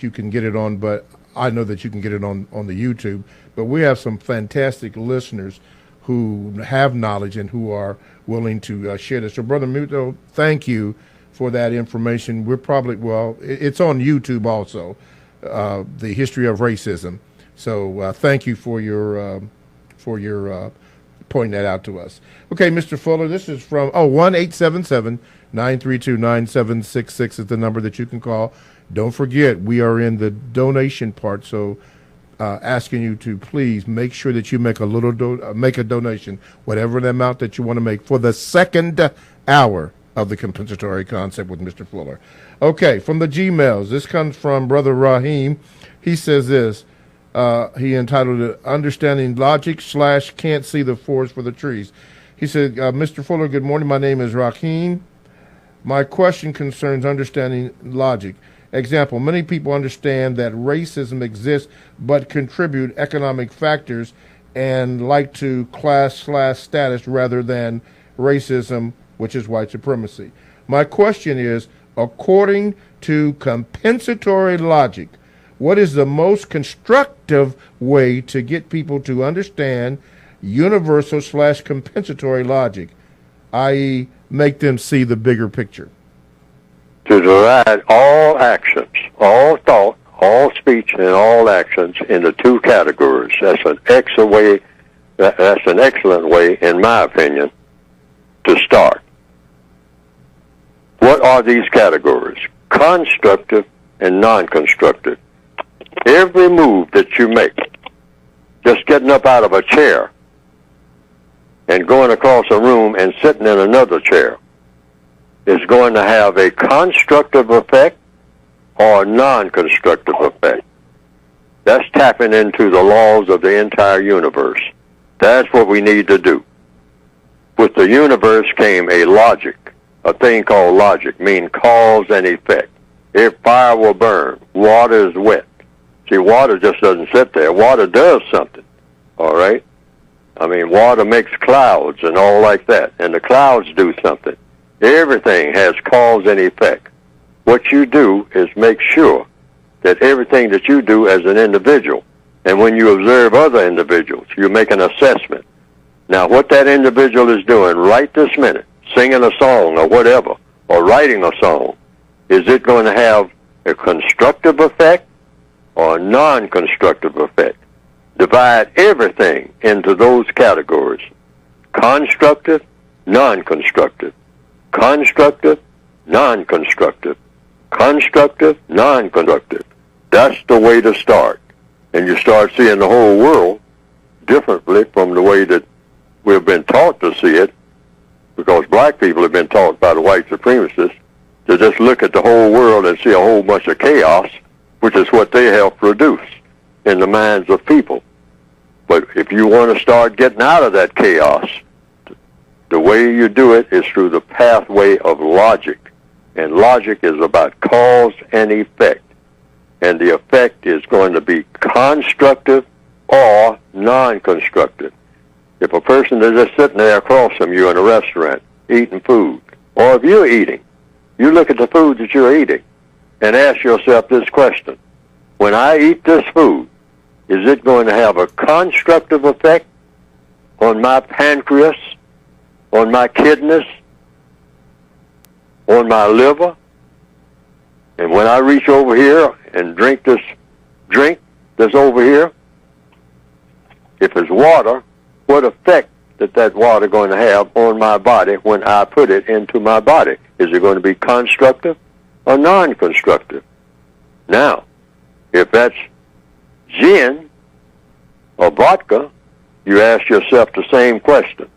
you can get it on, but I know that you can get it on the YouTube. But we have some fantastic listeners who have knowledge and who are willing to share this. So, Brother Murtho, thank you for that information. We're probably, it's on YouTube also, the history of racism. So thank you for your pointing that out to us. Okay, Mr. Fuller, this is from 1-877-932-9766 is the number that you can call. Don't forget, we are in the donation part, so asking you to please make sure that you make a make a donation, whatever the amount that you want to make, for the second hour of the compensatory concept with Mr. Fuller. Okay, from the Gmails, this comes from Brother Raheem. He says this. He entitled it Understanding Logic / Can't See the Forest for the Trees. He said, Mr. Fuller, good morning. My name is Raheem. My question concerns understanding logic. Example, many people understand that racism exists but contribute economic factors and like to class / status rather than racism, which is white supremacy. My question is, according to compensatory logic, what is the most constructive way to get people to understand universal / compensatory logic, i.e., make them see the bigger picture? To divide all actions, all thought, all speech, and all actions into two categories. That's an excellent way, in my opinion, to start. What are these categories? Constructive and non-constructive. Every move that you make, just getting up out of a chair and going across a room and sitting in another chair, is going to have a constructive effect or a non-constructive effect. That's tapping into the laws of the entire universe. That's what we need to do. With the universe came a logic, a thing called logic, meaning cause and effect. If fire will burn, water is wet. See, water just doesn't sit there. Water does something, all right? I mean, water makes clouds and all like that, and the clouds do something. Everything has cause and effect. What you do is make sure that everything that you do as an individual, and when you observe other individuals, you make an assessment. Now, what that individual is doing right this minute, singing a song or whatever, or writing a song, is it going to have a constructive effect or a non-constructive effect? Divide everything into those categories. Constructive, non-constructive. Constructive, non-constructive. Constructive, non-constructive. That's the way to start. And you start seeing the whole world differently from the way that we've been taught to see it, because black people have been taught by the white supremacists to just look at the whole world and see a whole bunch of chaos, which is what they help produce in the minds of people. But if you want to start getting out of that chaos, the way you do it is through the pathway of logic. And logic is about cause and effect. and the effect is going to be constructive or non-constructive. If a person is just sitting there across from you in a restaurant eating food, or if you're eating, you look at the food that you're eating and ask yourself this question: when I eat this food, is it going to have a constructive effect on my pancreas, on my kidneys, on my liver? And when I reach over here and drink this drink that's over here, if it's water, what effect is that water going to have on my body when I put it into my body? Is it going to be constructive or non-constructive? Now, if that's gin or vodka, you ask yourself the same question.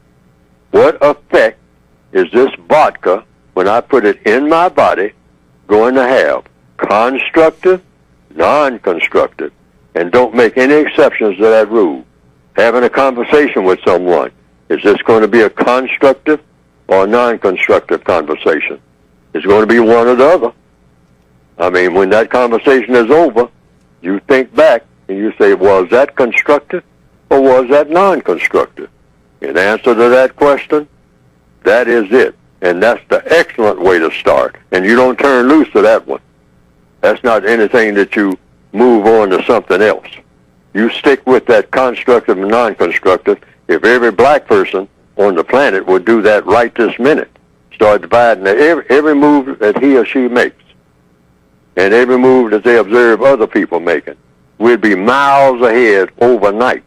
What effect is this vodka, when I put it in my body, going to have? Constructive, non-constructive. And don't make any exceptions to that rule. Having a conversation with someone, is this going to be a constructive or non-constructive conversation? It's going to be one or the other. I mean, when that conversation is over, you think back and you say, was that constructive or was that non-constructive? In answer to that question, that is it. And that's the excellent way to start. And you don't turn loose to that one. That's not anything that you move on to something else. You stick with that constructive and non-constructive. If every black person on the planet would do that right this minute, start dividing every move that he or she makes, and every move that they observe other people making, we'd be miles ahead overnight.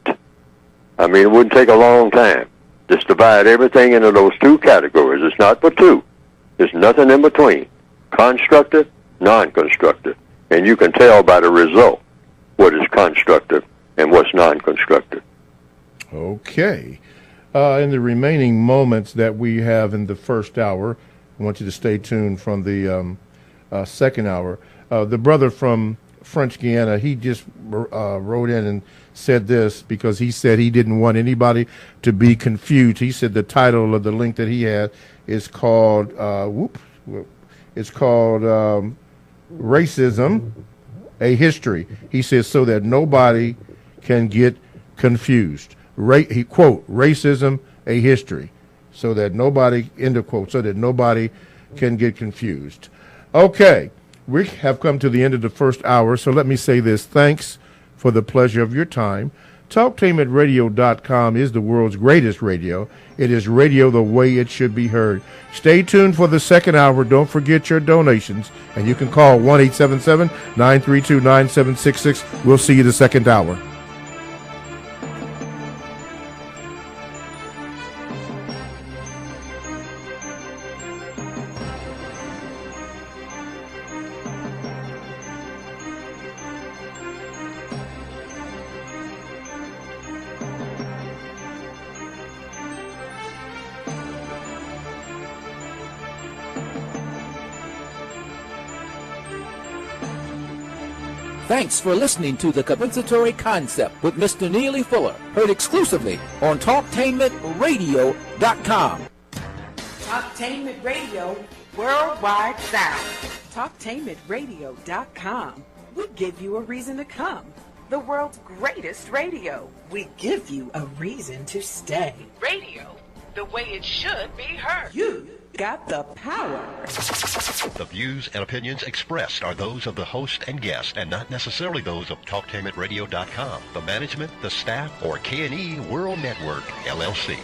I mean, it wouldn't take a long time. Just divide everything into those two categories. It's not but two. There's nothing in between. Constructive, non-constructive. And you can tell by the result what is constructive and what's non-constructive. Okay. In the remaining moments that we have in the first hour, I want you to stay tuned from the second hour. The brother from French Guiana, he just wrote in and said this because he said he didn't want anybody to be confused. He said the title of the link that he had is called, Racism, a History. He says so that nobody can get confused. He quote, Racism, a History. So that nobody, end of quote, so that nobody can get confused. Okay, we have come to the end of the first hour, so let me say this. Thanks for the pleasure of your time. TalkTainmentRadio.com is the world's greatest radio. It is radio the way it should be heard. Stay tuned for the second hour. Don't forget your donations. And you can call 1-877-932-9766. We'll see you the second hour. Thanks for listening to The Compensatory Concept with Mr. Neely Fuller, heard exclusively on TalkTainmentRadio.com. Talktainment Radio, worldwide sound. Talktainmentradio.com. We give you a reason to come. The world's greatest radio. We give you a reason to stay. Radio, the way it should be heard. You got the power. The views and opinions expressed are those of the host and guest and not necessarily those of TalkTainmentRadio.com, the management, the staff, or K&E World Network, LLC.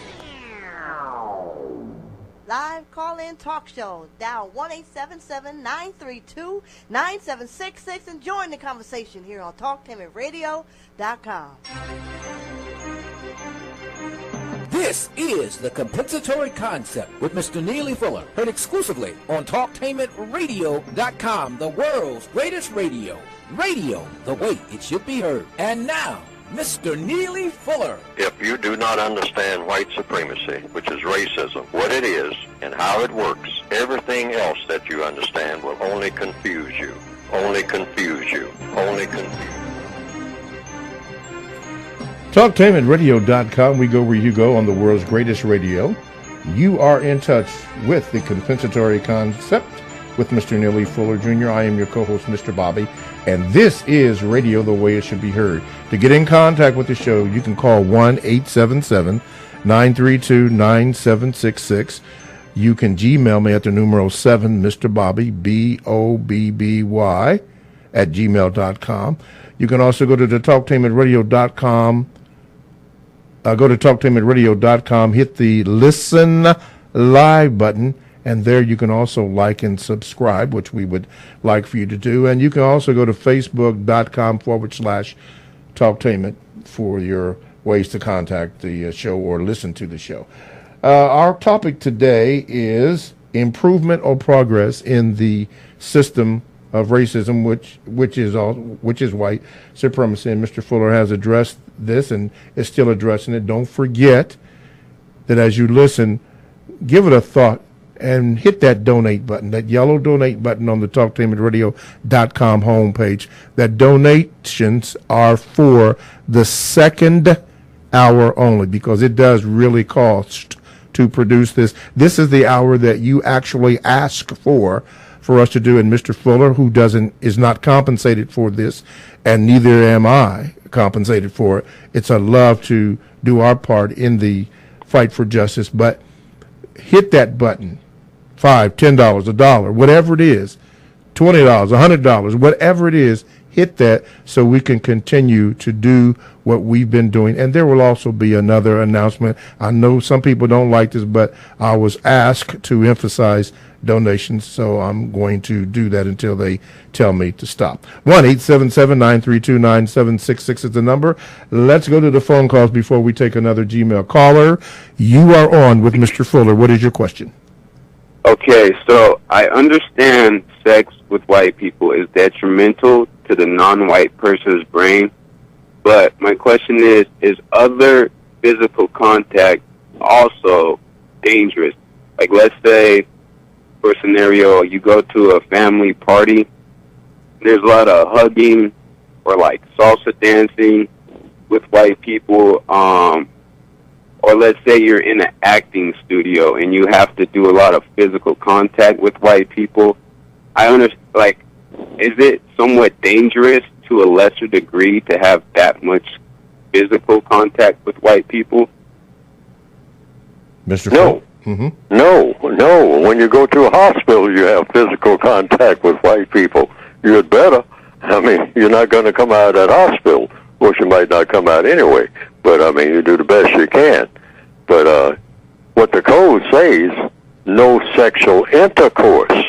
Live call-in talk show. Dial 1-877-932-9766 and join the conversation here on TalkTainmentRadio.com. This is The Compensatory Concept with Mr. Neely Fuller, heard exclusively on TalkTainmentRadio.com, the world's greatest radio. Radio, the way it should be heard. And now, Mr. Neely Fuller. If you do not understand white supremacy, which is racism, what it is and how it works, everything else that you understand will only confuse you. Only confuse you. Only confuse you. TalkTainmentRadio.com. We go where you go on the world's greatest radio. You are in touch with the Compensatory Concept with Mr. Neely Fuller Jr. I am your co-host, Mr. Bobby. and this is Radio the Way It Should Be Heard. To get in contact with the show, you can call 1-877-932-9766. You can Gmail me at the numero 7, Mr. Bobby, BOBBY, at gmail.com. You can also go to the talktainmentradio.com. Go to talktainmentradio.com, hit the Listen Live button, and there you can also like and subscribe, which we would like for you to do. And you can also go to facebook.com/talktainment for your ways to contact the show or listen to the show. Our topic today is improvement or progress in the system of racism, which is white supremacy. And Mr. Fuller has addressed this and is still addressing it. Don't forget that as you listen, give it a thought and hit that donate button, that yellow donate button on the talktainmentradio.com homepage. That donations are for the second hour only, because it does really cost to produce this. This is the hour that you actually ask for us to do, and Mr. Fuller, who is not compensated for this, and neither am I compensated for it. It's a love to do our part in the fight for justice. But hit that button, $5, $10, $1, whatever it is, $20, $100, whatever it is, hit that so we can continue to do what we've been doing. And there will also be another announcement. I know some people don't like this, but I was asked to emphasize donations, so I'm going to do that until they tell me to stop. 1-877-932-9766 is the number. Let's go to the phone calls before we take another Gmail caller. You are on with Mr. Fuller. What is your question? Okay, so I understand sex with white people is detrimental to the non-white person's brain, but my question is other physical contact also dangerous? Like, let's say, for a scenario, you go to a family party, there's a lot of hugging or like salsa dancing with white people, or let's say you're in an acting studio and you have to do a lot of physical contact with white people. I understand, like, is it somewhat dangerous to a lesser degree to have that much physical contact with white people? Mr. No. Mm-hmm. No. When you go to a hospital, you have physical contact with white people. You'd better. I mean, you're not going to come out of that hospital. Of course, you might not come out anyway. But, I mean, you do the best you can. But what the code says, no sexual intercourse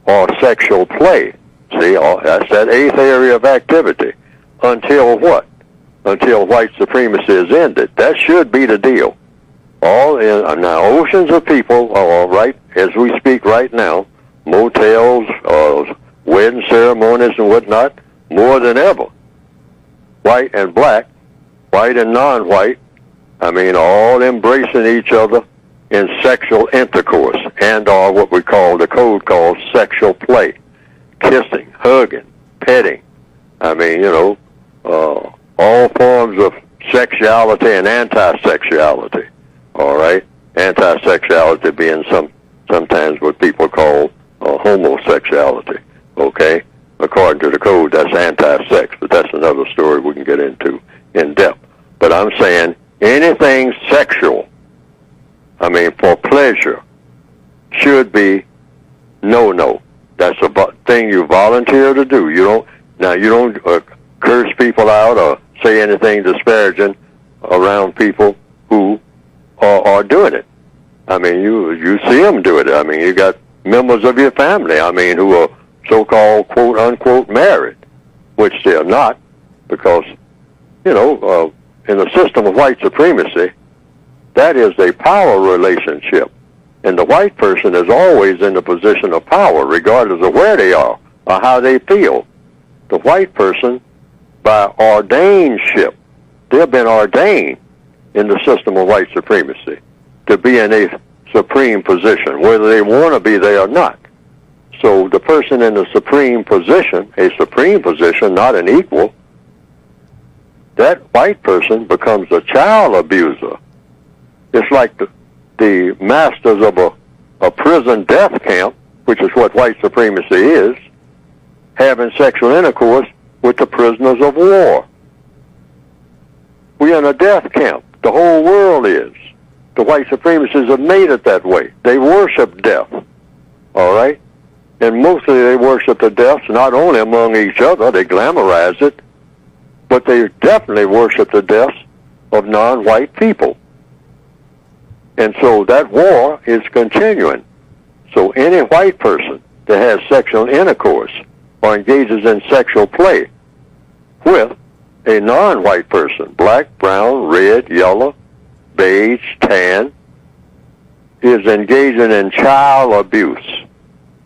or sexual play. See, that's that eighth area of activity. Until what? Until white supremacy is ended. That should be the deal. Now, oceans of people are right, as we speak right now, motels, wedding ceremonies and whatnot, more than ever. White and black, white and non-white, I mean, all embracing each other in sexual intercourse and or what we call, the code calls sexual play. Kissing, hugging, petting. I mean, all forms of sexuality and anti-sexuality. All right? Anti-sexuality being sometimes what people call homosexuality. Okay? According to the code, that's anti-sex, but that's another story we can get into in depth. But I'm saying anything sexual, I mean, for pleasure, should be no. That's a thing you volunteer to do. You don't curse people out or say anything disparaging around people who are doing it. I mean, you see them do it. I mean, you got members of your family, I mean, who are so-called quote-unquote married, which they're not, because, in the system of white supremacy, that is a power relationship. And the white person is always in the position of power, regardless of where they are or how they feel. The white person, by ordainship, they've been ordained in the system of white supremacy to be in a supreme position, whether they want to be there or not. So the person in the supreme position, not an equal, that white person becomes a child abuser. It's like the masters of a prison death camp, which is what white supremacy is, having sexual intercourse with the prisoners of war. We're in a death camp. The whole world is. The white supremacists have made it that way. They worship death, all right? And mostly they worship the deaths not only among each other, they glamorize it, but they definitely worship the deaths of non-white people. And so that war is continuing. So any white person that has sexual intercourse or engages in sexual play with a non-white person, black, brown, red, yellow, beige, tan, is engaging in child abuse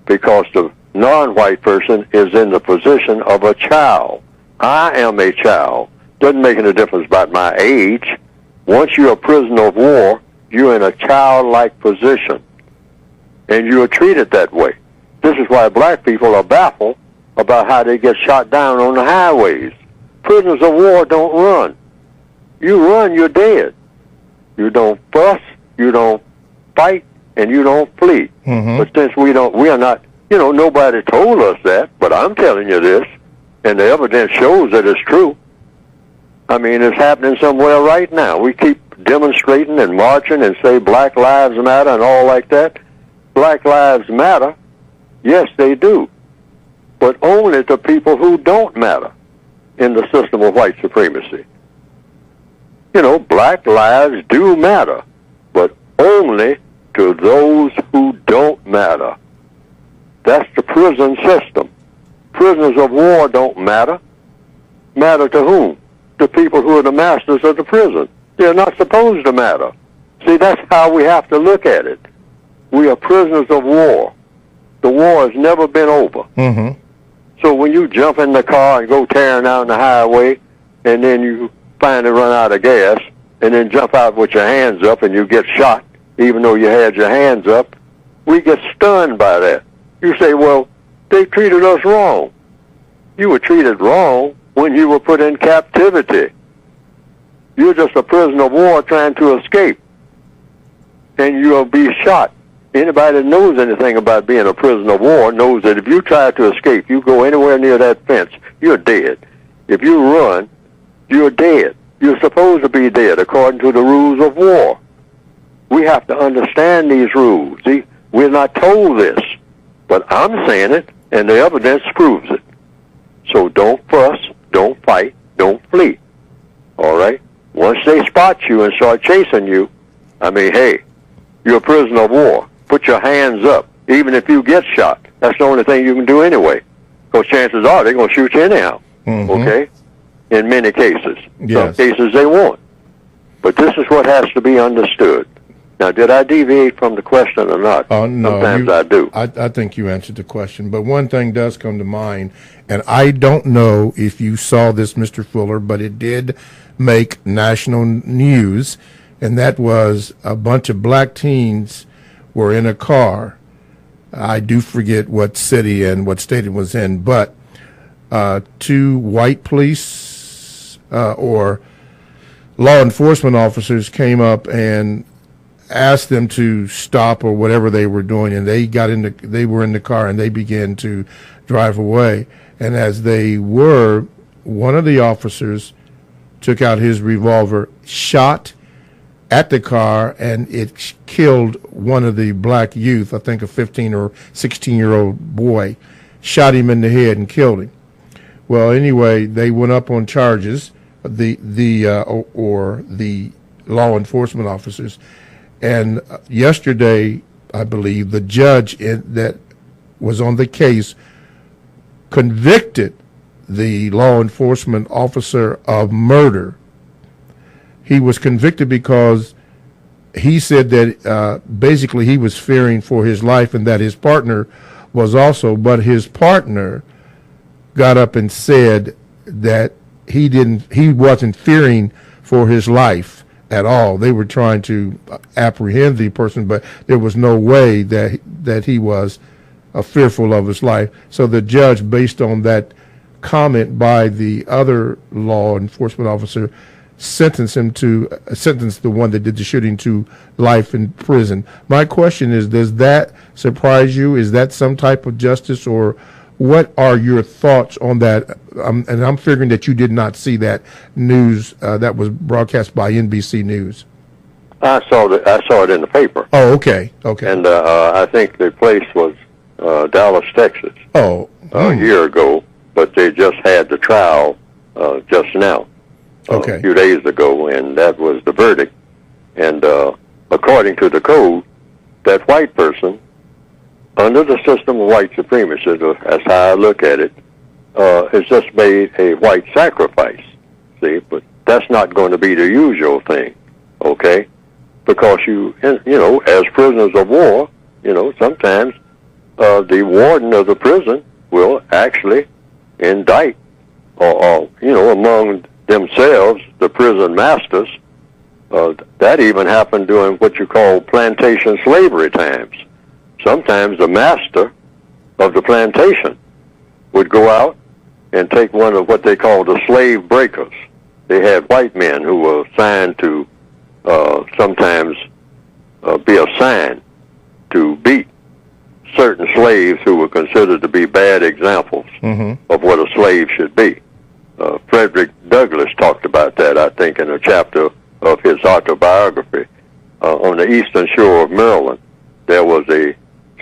because the non-white person is in the position of a child. I am a child. Doesn't make any difference about my age. Once you're a prisoner of war, you're in a childlike position, and you are treated that way. This is why black people are baffled about how they get shot down on the highways. Prisoners of war don't run. You run, you're dead. You don't fuss, you don't fight, and you don't flee. But since we are not, nobody told us that, but I'm telling you this, and the evidence shows that it's true. I mean, it's happening somewhere right now. We keep demonstrating and marching and say Black Lives Matter and all like that. Black Lives Matter, yes, they do, but only to people who don't matter in the system of white supremacy. Black lives do matter, but only to those who don't matter. That's the prison system. Prisoners of war don't matter. Matter to whom? The people who are the masters of the prison. They're not supposed to matter. See, that's how we have to look at it. We are prisoners of war. The war has never been over. So when you jump in the car and go tearing down the highway, and then you finally run out of gas, and then jump out with your hands up and you get shot, even though you had your hands up, we get stunned by that. You say, well, they treated us wrong. You were treated wrong when you were put in captivity. You're just a prisoner of war trying to escape, and you'll be shot. Anybody that knows anything about being a prisoner of war knows that if you try to escape, you go anywhere near that fence, you're dead. If you run, you're dead. You're supposed to be dead according to the rules of war. We have to understand these rules. See, we're not told this, but I'm saying it, and the evidence proves it. So don't fuss, don't fight, don't flee. All right? Once they spot you and start chasing you, hey, you're a prisoner of war. Put your hands up. Even if you get shot, that's the only thing you can do anyway. Because chances are they're going to shoot you anyhow. Okay? In many cases. Yes. Some cases they won't. But this is what has to be understood. Now, did I deviate from the question or not? No. Sometimes I do. I think you answered the question. But one thing does come to mind, and I don't know if you saw this, Mr. Fuller, but it did make national news, and that was a bunch of black teens were in a car. I do forget what city and what state it was in, but two white police or law enforcement officers came up and asked them to stop or whatever they were doing, and they were in the car and they began to drive away. And as they were, one of the officers took out his revolver, shot at the car, and it killed one of the black youth, I think a 15 or 16-year-old boy, shot him in the head and killed him. Well, anyway, they went up on charges, the law enforcement officers, and yesterday, I believe, the judge that was on the case convicted the law enforcement officer of murder. He was convicted because he said that basically he was fearing for his life and that his partner was also, but his partner got up and said that he wasn't fearing for his life at all. They were trying to apprehend the person, but there was no way that he was fearful of his life. So the judge, based on that comment by the other law enforcement officer, sentenced the one that did the shooting to life in prison. My question is, does that surprise you? Is that some type of justice, or What are your thoughts on that? And I'm figuring that you did not see that news that was broadcast by NBC News. I saw it in the paper. Oh, okay. Okay. And I think the place was Dallas, Texas. Oh. A year ago, but they just had the trial just now. Okay. A few days ago, and that was the verdict. And according to the code, that white person, under the system of white supremacy, that's how I look at it, has just made a white sacrifice. See, but that's not going to be the usual thing, okay? Because you know, as prisoners of war, you know, sometimes the warden of the prison will actually indict, or you know, among themselves, the prison masters. That even happened during what you call plantation slavery times. Sometimes the master of the plantation would go out and take one of what they call the slave breakers. They had white men who were assigned to sometimes be assigned to beat certain slaves who were considered to be bad examples of what a slave should be. Frederick Douglass talked about that, I think, in a chapter of his autobiography. On the eastern shore of Maryland, there was a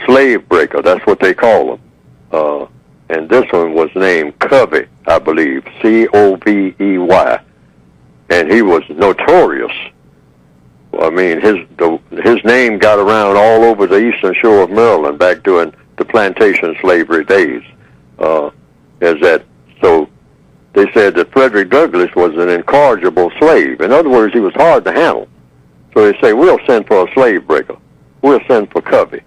slave breaker. That's what they call them. And this one was named Covey, I believe, Covey. And he was notorious. I mean, his name got around all over the eastern shore of Maryland back during the plantation slavery days. So they said that Frederick Douglass was an incorrigible slave. In other words, he was hard to handle. So they say, we'll send for a slave breaker. We'll send for Covey.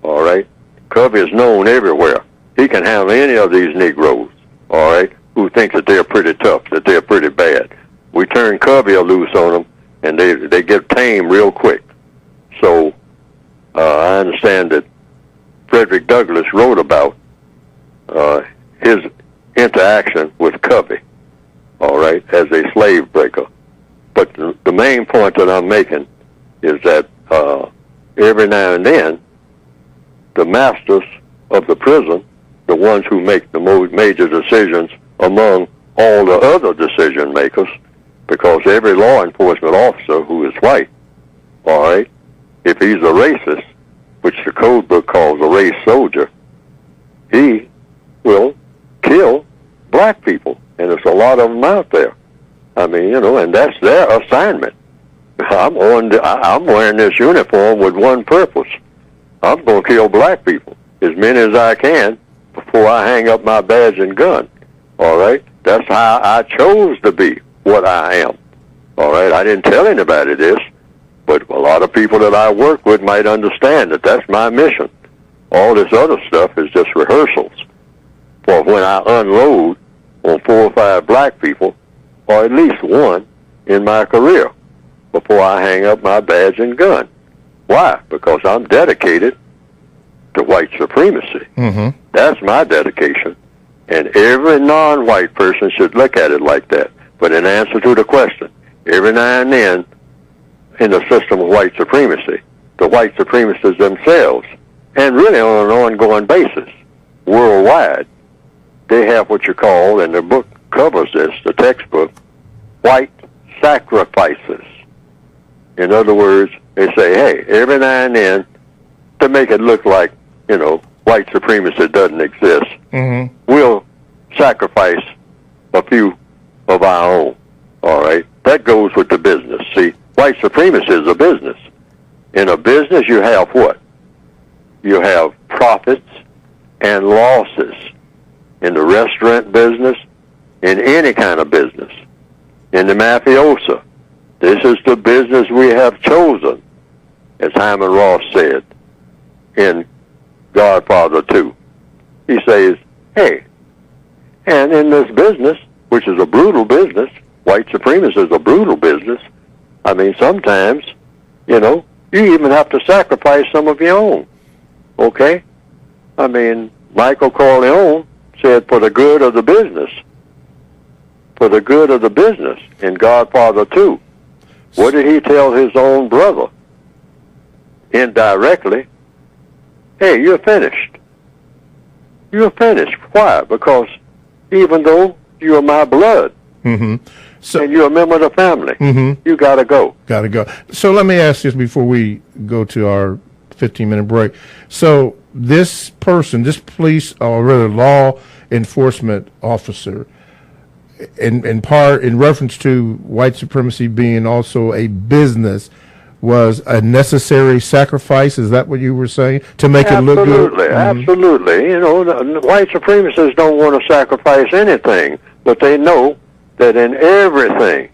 All right? Covey is known everywhere. He can handle any of these Negroes, all right, who think that they're pretty tough, that they're pretty bad. We turn Covey loose on them, and they get tame real quick. So I understand that Frederick Douglass wrote about his interaction with Covey, all right, as a slave breaker. But the main point that I'm making is that every now and then, the masters of the prison, the ones who make the major decisions among all the other decision makers, because every law enforcement officer who is white, all right, if he's a racist, which the code book calls a race soldier, he will kill black people, and there's a lot of them out there. I mean, you know, and that's their assignment. I'm wearing this uniform with one purpose. I'm going to kill black people, as many as I can, before I hang up my badge and gun. All right? That's how I chose to be what I am. All right? I didn't tell anybody this, but a lot of people that I work with might understand that that's my mission. All this other stuff is just rehearsals for when I unload on 4 or 5 black people, or at least one in my career, before I hang up my badge and gun. Why? Because I'm dedicated to white supremacy. That's my dedication. And every non-white person should look at it like that. But in answer to the question, every now and then, in the system of white supremacy, the white supremacists themselves, and really on an ongoing basis, worldwide, they have what you call, and the book covers this, the textbook, white sacrifices. In other words, they say, hey, every now and then, to make it look like, you know, white supremacy doesn't exist, we'll sacrifice a few of our own, all right? That goes with the business. See, white supremacy is a business. In a business, you have what? You have profits and losses. In the restaurant business, in any kind of business, in the mafiosa, this is the business we have chosen, as Hyman Roth said in Godfather 2. He says, hey, and in this business, which is a brutal business, white supremacy is a brutal business, I mean, sometimes, you know, you even have to sacrifice some of your own, okay? I mean, Michael Corleone said, for the good of the business, for the good of the business in Godfather 2. What did he tell his own brother? Indirectly, hey, you're finished. you're finished. Why? Because even though you're my blood, So, and you're a member of the family, you got to go. got to go. So let me ask this before we go to our 15-minute break. So this person, this police or rather law enforcement officer, in part in reference to white supremacy being also a business, was a necessary sacrifice. Is that what you were saying, to make it look good? Absolutely. You know, the white supremacists don't want to sacrifice anything, but they know that in everything,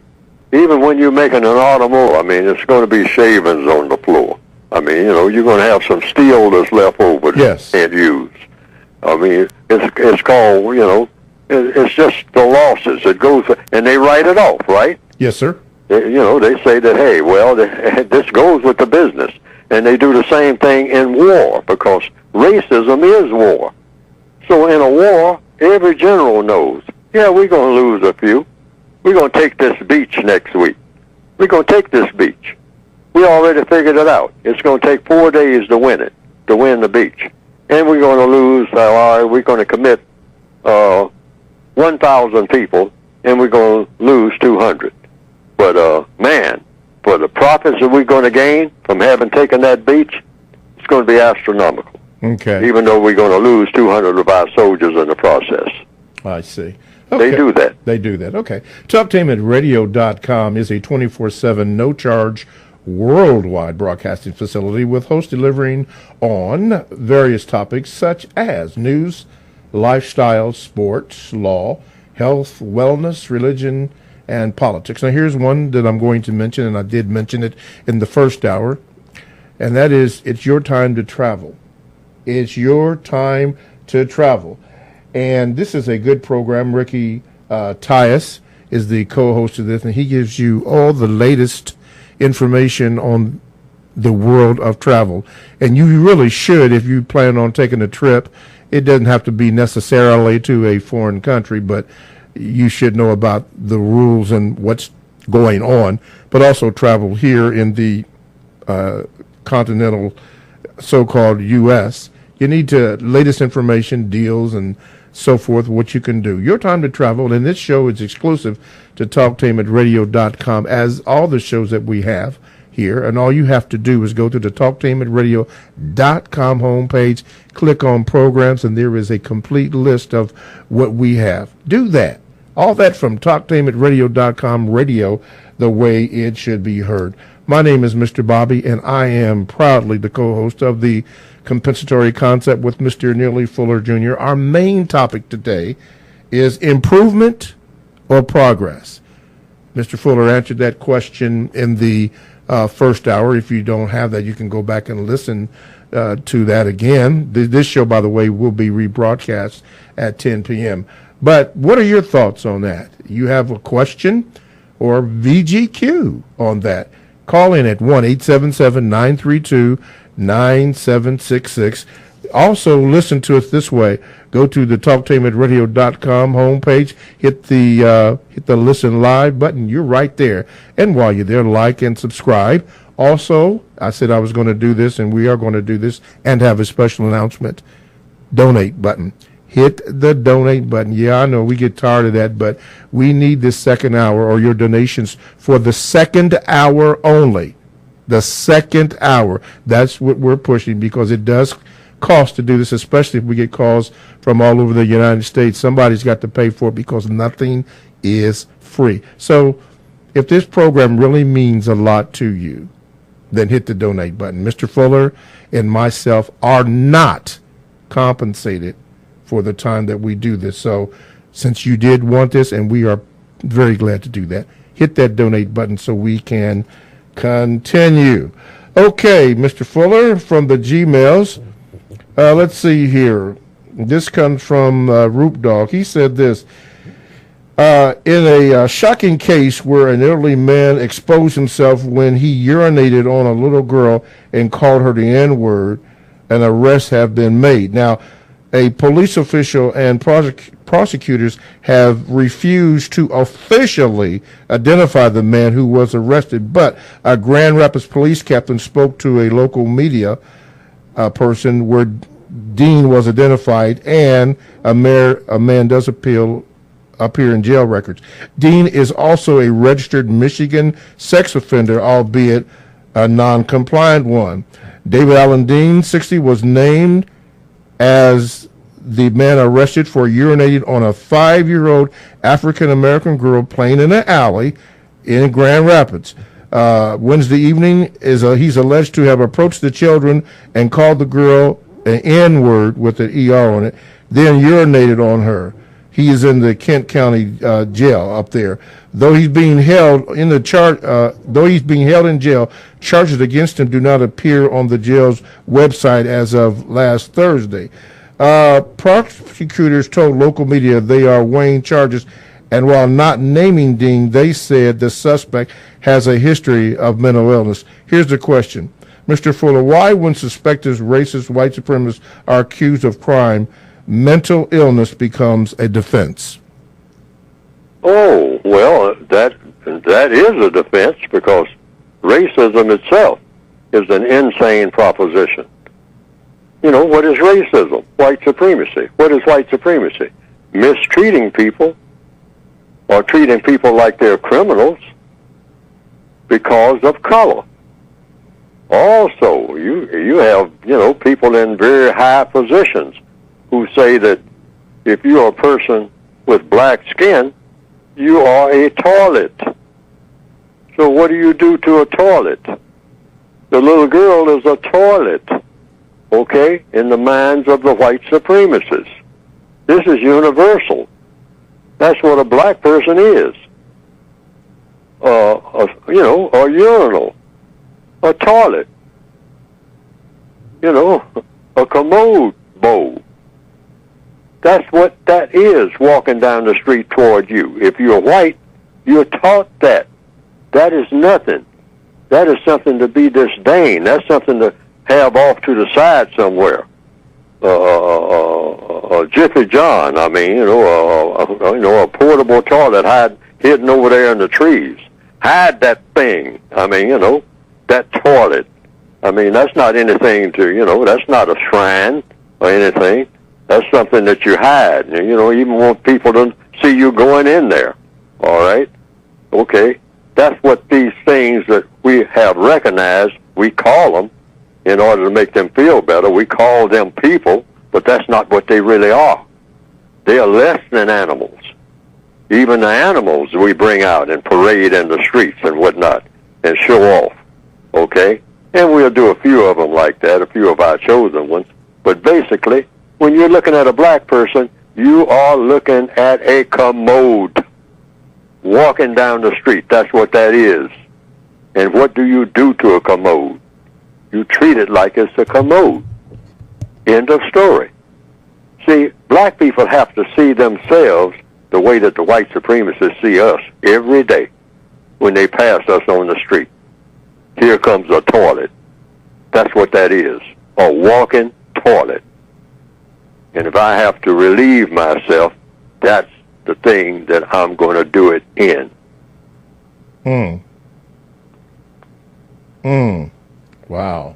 even when you're making an automobile, I mean, it's going to be shavings on the floor. I mean, you know, you're going to have some steel that's left over that you can't use. I mean, it's called, you know, it's just the losses. It goes, and they write it off, right? Yes, sir. You know, they say that, hey, well, this goes with the business. And they do the same thing in war, because racism is war. So in a war, every general knows, yeah, we're going to lose a few. We're going to take this beach next week. We're going to take this beach. We already figured it out. It's going to take 4 days to win it, to win the beach. And we're going to lose, we're going to commit 1,000 people, and we're going to lose 200. But, man, for the profits that we're going to gain from having taken that beach, it's going to be astronomical. Okay. Even though we're going to lose 200 of our soldiers in the process. I see. Okay. They do that. They do that. Okay. TalkTameRadio.com is a 24/7 no-charge worldwide broadcasting facility with hosts delivering on various topics such as news, lifestyle, sports, law, health, wellness, religion, and politics. Now, here's one that I'm going to mention, and I did mention it in the first hour, and that is, it's your time to travel. It's your time to travel. And this is a good program. Ricky Tyus is the co-host of this, and he gives you all the latest information on the world of travel. And you really should, if you plan on taking a trip. It doesn't have to be necessarily to a foreign country, but you should know about the rules and what's going on, but also travel here in the continental so-called U.S. You need to latest information, deals, and so forth, what you can do. Your time to travel, and this show is exclusive to TalkTameRadio.com, as all the shows that we have here, and all you have to do is go to the TalkTameRadio.com homepage, click on programs, and there is a complete list of what we have. Do that. All that from TalkTameRadio.com, radio the way it should be heard. My name is Mr. Bobby, and I am proudly the co-host of the Compensatory Concept with Mr. Neely Fuller Jr. Our main topic today is improvement or progress. Mr. Fuller answered that question in the first hour. If you don't have that, you can go back and listen to that again. This show, by the way, will be rebroadcast at 10 p.m. But what are your thoughts on that? You have a question or VGQ on that? Call in at 1-877-932-9766. Also, listen to us this way. Go to the TalkTameRadio.com homepage. Hit the Listen Live button. You're right there. And while you're there, like and subscribe. Also, I said I was going to do this, and we are going to do this, and have a special announcement. Donate button. Hit the donate button. Yeah, I know we get tired of that, but we need this second hour, or your donations for the second hour only. The second hour. That's what we're pushing, because it does cost to do this, especially if we get calls from all over the United States. Somebody's got to pay for it, because nothing is free. So if this program really means a lot to you, then hit the donate button. Mr. Fuller and myself are not compensated for the time that we do this. So since you did want this, and we are very glad to do that, hit that donate button so we can continue. Okay, Mr. Fuller, from the Gmails, let's see here. This comes from Roop Dog. He said this. In a shocking case where an elderly man exposed himself when he urinated on a little girl and called her the N-word, an arrest have been made. Now, a police official and prosecutors have refused to officially identify the man who was arrested, but a Grand Rapids police captain spoke to a local media person where Dean was identified, and a man does appear in jail records. Dean is also a registered Michigan sex offender, albeit a non-compliant one. David Allen Dean, 60, was named as the man arrested for urinating on a 5-year-old African-American girl playing in an alley in Grand Rapids. Wednesday evening, he's alleged to have approached the children and called the girl an N-word with an ER on it, then urinated on her. He is in the Kent County jail up there. Though he's being held in jail, charges against him do not appear on the jail's website as of last Thursday. Prosecutors told local media they are weighing charges, and while not naming Dean, they said the suspect has a history of mental illness. Here's the question. Mr. Fuller, why, when suspected racist white supremacists are accused of crime, mental illness becomes a defense? Oh, well, that is a defense, because racism itself is an insane proposition. You know, what is racism? White supremacy. What is white supremacy? Mistreating people or treating people like they're criminals because of color. Also, you have, people in very high positions who say that if you're a person with black skin, you are a toilet. So what do you do to a toilet? The little girl is a toilet, okay, in the minds of the white supremacists. This is universal. That's what a black person is. A urinal, a toilet, a commode bowl. That's what that is, walking down the street toward you. If you're white, you're taught that. That is nothing. That is something to be disdained. That's something to have off to the side somewhere. A Jiffy John, a portable toilet hidden over there in the trees. Hide that thing. That toilet. That's not anything that's not a shrine or anything. That's something that you hide. Even want people to see you going in there. All right? Okay. That's what these things that we have recognized, we call them, in order to make them feel better. We call them people, but that's not what they really are. They are less than animals. Even the animals we bring out and parade in the streets and whatnot and show off. Okay? And we'll do a few of them like that, a few of our chosen ones. But basically, when you're looking at a black person, you are looking at a commode. Walking down the street, that's what that is. And what do you do to a commode? You treat it like it's a commode. End of story. See, black people have to see themselves the way that the white supremacists see us every day when they pass us on the street. Here comes a toilet. That's what that is, a walking toilet. And if I have to relieve myself, that's the thing that I'm going to do it in. Wow.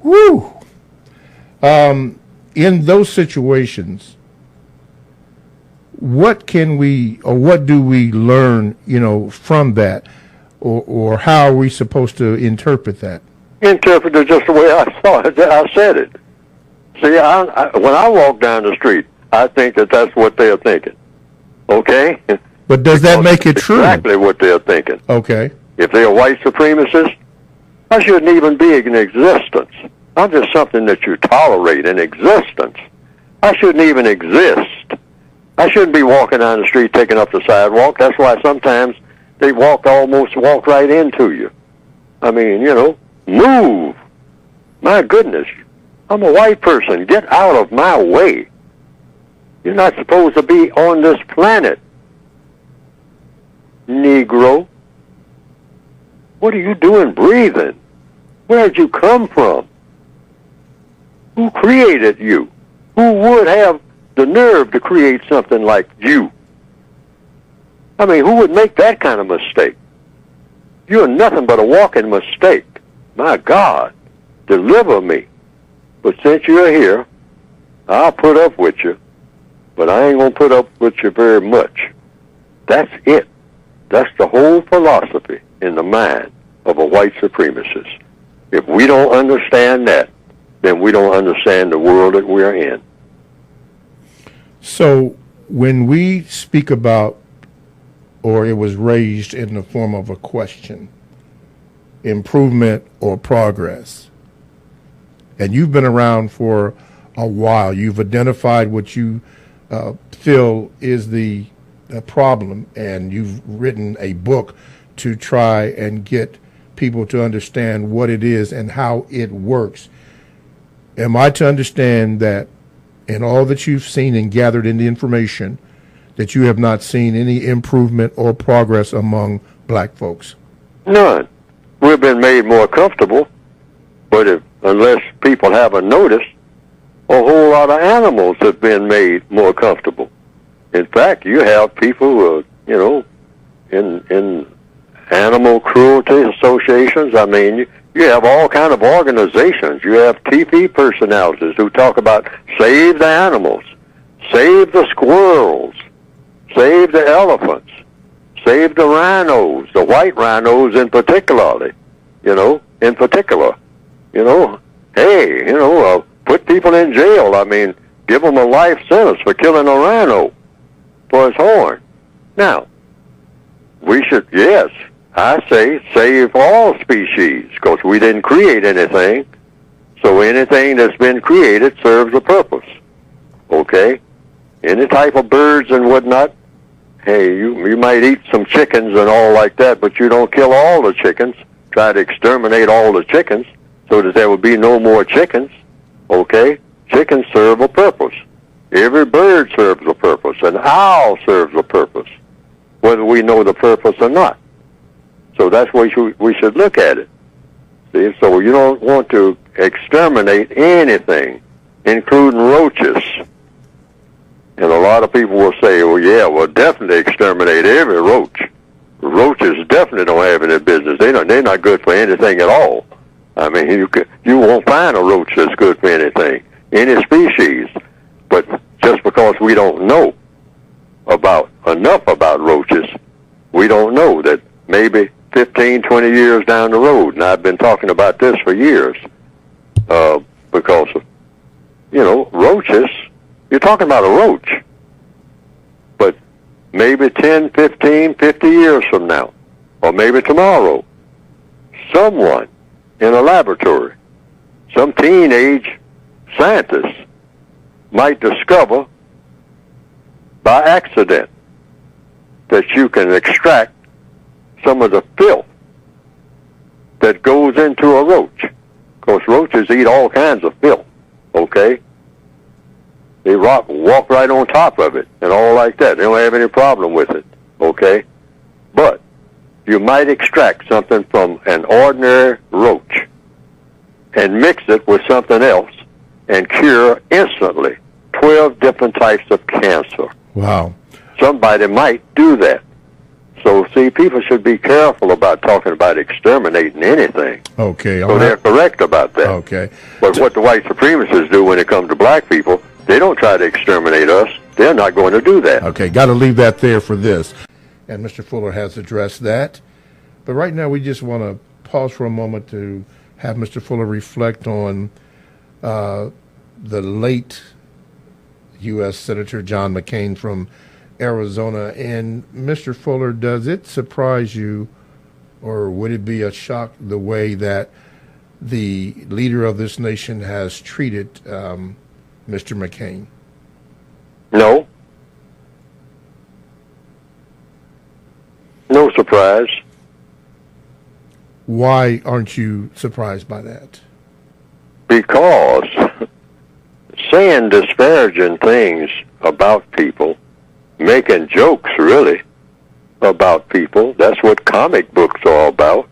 Whew. In those situations, what can we, or what do we learn, from that, or how are we supposed to interpret that? Interpret it just the way I saw it. I said it. See, when I walk down the street, I think that that's what they're thinking. Okay? But does that make it true? Exactly what they're thinking. Okay. If they're white supremacists, I shouldn't even be in existence. I'm just something that you tolerate in existence. I shouldn't even exist. I shouldn't be walking down the street taking up the sidewalk. That's why sometimes they almost walk right into you. Move. My goodness. I'm a white person. Get out of my way. You're not supposed to be on this planet, Negro. What are you doing breathing? Where'd you come from? Who created you? Who would have the nerve to create something like you? Who would make that kind of mistake? You're nothing but a walking mistake. My God, deliver me. But since you're here, I'll put up with you, but I ain't going to put up with you very much. That's it. That's the whole philosophy in the mind of a white supremacist. If we don't understand that, then we don't understand the world that we're in. So when we speak about, or it was raised in the form of a question, improvement or progress, and you've been around for a while, you've identified what you feel is the problem, and you've written a book to try and get people to understand what it is and how it works. Am I to understand that in all that you've seen and gathered in the information, that you have not seen any improvement or progress among black folks? None. We've been made more comfortable, but unless people haven't noticed, a whole lot of animals have been made more comfortable. In fact, you have people who are, in animal cruelty associations. I mean, you have all kind of organizations. You have TV personalities who talk about save the animals, save the squirrels, save the elephants, save the rhinos, the white rhinos in particular. Hey, put people in jail. I mean, give them a life sentence for killing a rhino for his horn. Now, we should, yes, I say save all species, because we didn't create anything, so anything that's been created serves a purpose, okay? Any type of birds and whatnot, hey, you might eat some chickens and all like that, but you don't kill all the chickens. Try to exterminate all the chickens so that there will be no more chickens, okay? Chickens serve a purpose. Every bird serves a purpose. An owl serves a purpose, whether we know the purpose or not. So that's why we should look at it. See, so you don't want to exterminate anything, including roaches. And a lot of people will say, well, yeah, we'll definitely exterminate every roach. Roaches definitely don't have any business. They're not good for anything at all. I mean, you won't find a roach that's good for anything, any species. But just because we don't know enough about roaches, we don't know that maybe 15, 20 years down the road, and I've been talking about this for years, because of, roaches, you're talking about a roach, but maybe 10, 15, 50 years from now, or maybe tomorrow, someone in a laboratory, some teenage scientist might discover by accident that you can extract some of the filth that goes into a roach. Of course, roaches eat all kinds of filth, okay? They walk right on top of it and all like that. They don't have any problem with it, okay? But you might extract something from an ordinary roach and mix it with something else and cure instantly 12 different types of cancer. Wow. Somebody might do that. So, see, people should be careful about talking about exterminating anything. Okay. So they're correct about that. Okay. But what the white supremacists do when it comes to black people, they don't try to exterminate us. They're not going to do that. Okay, got to leave that there for this. And Mr. Fuller has addressed that. But right now we just want to pause for a moment to have Mr. Fuller reflect on the late U.S. Senator John McCain from Arizona. And Mr. Fuller, does it surprise you, or would it be a shock, the way that the leader of this nation has treated Mr. McCain? No. No surprise. Why aren't you surprised by that? Because saying disparaging things about people, making jokes really about people, that's what comic books are about.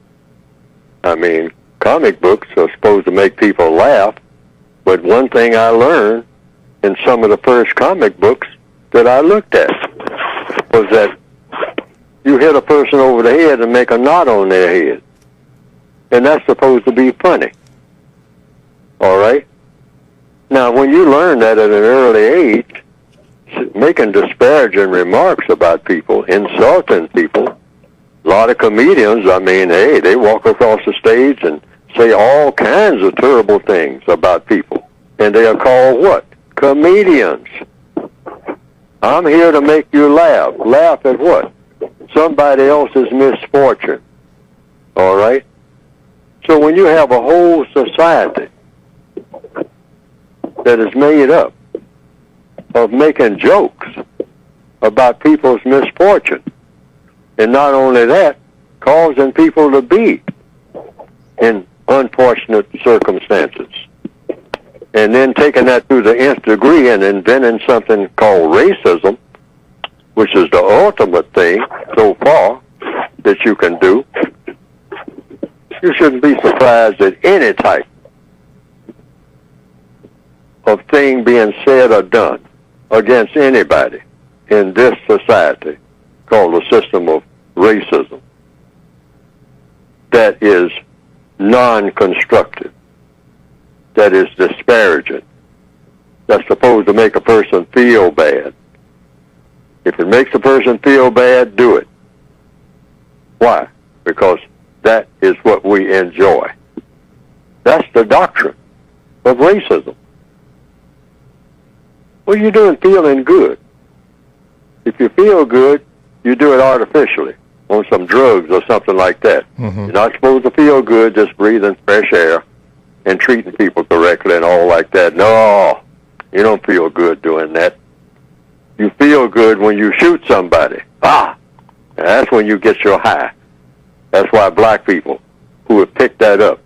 I mean, comic books are supposed to make people laugh, but one thing I learned in some of the first comic books that I looked at was that you hit a person over the head and make a knot on their head. And that's supposed to be funny. All right? Now, when you learn that at an early age, making disparaging remarks about people, insulting people, a lot of comedians, I mean, hey, they walk across the stage and say all kinds of terrible things about people. And they are called what? Comedians. I'm here to make you laugh. Laugh at what? Somebody else's misfortune. All right? So when you have a whole society that is made up of making jokes about people's misfortune, and not only that, causing people to be in unfortunate circumstances, and then taking that to the nth degree and inventing something called racism, which is the ultimate thing so far that you can do, you shouldn't be surprised at any type of thing being said or done against anybody in this society called the system of racism that is non-constructive, that is disparaging, that's supposed to make a person feel bad. If it makes a person feel bad, do it. Why? Because that is what we enjoy. That's the doctrine of racism. What are you doing feeling good? If you feel good, you do it artificially on some drugs or something like that. Mm-hmm. You're not supposed to feel good just breathing fresh air and treating people correctly and all like that. No, you don't feel good doing that. You feel good when you shoot somebody. That's when you get your high. That's why black people who have picked that up,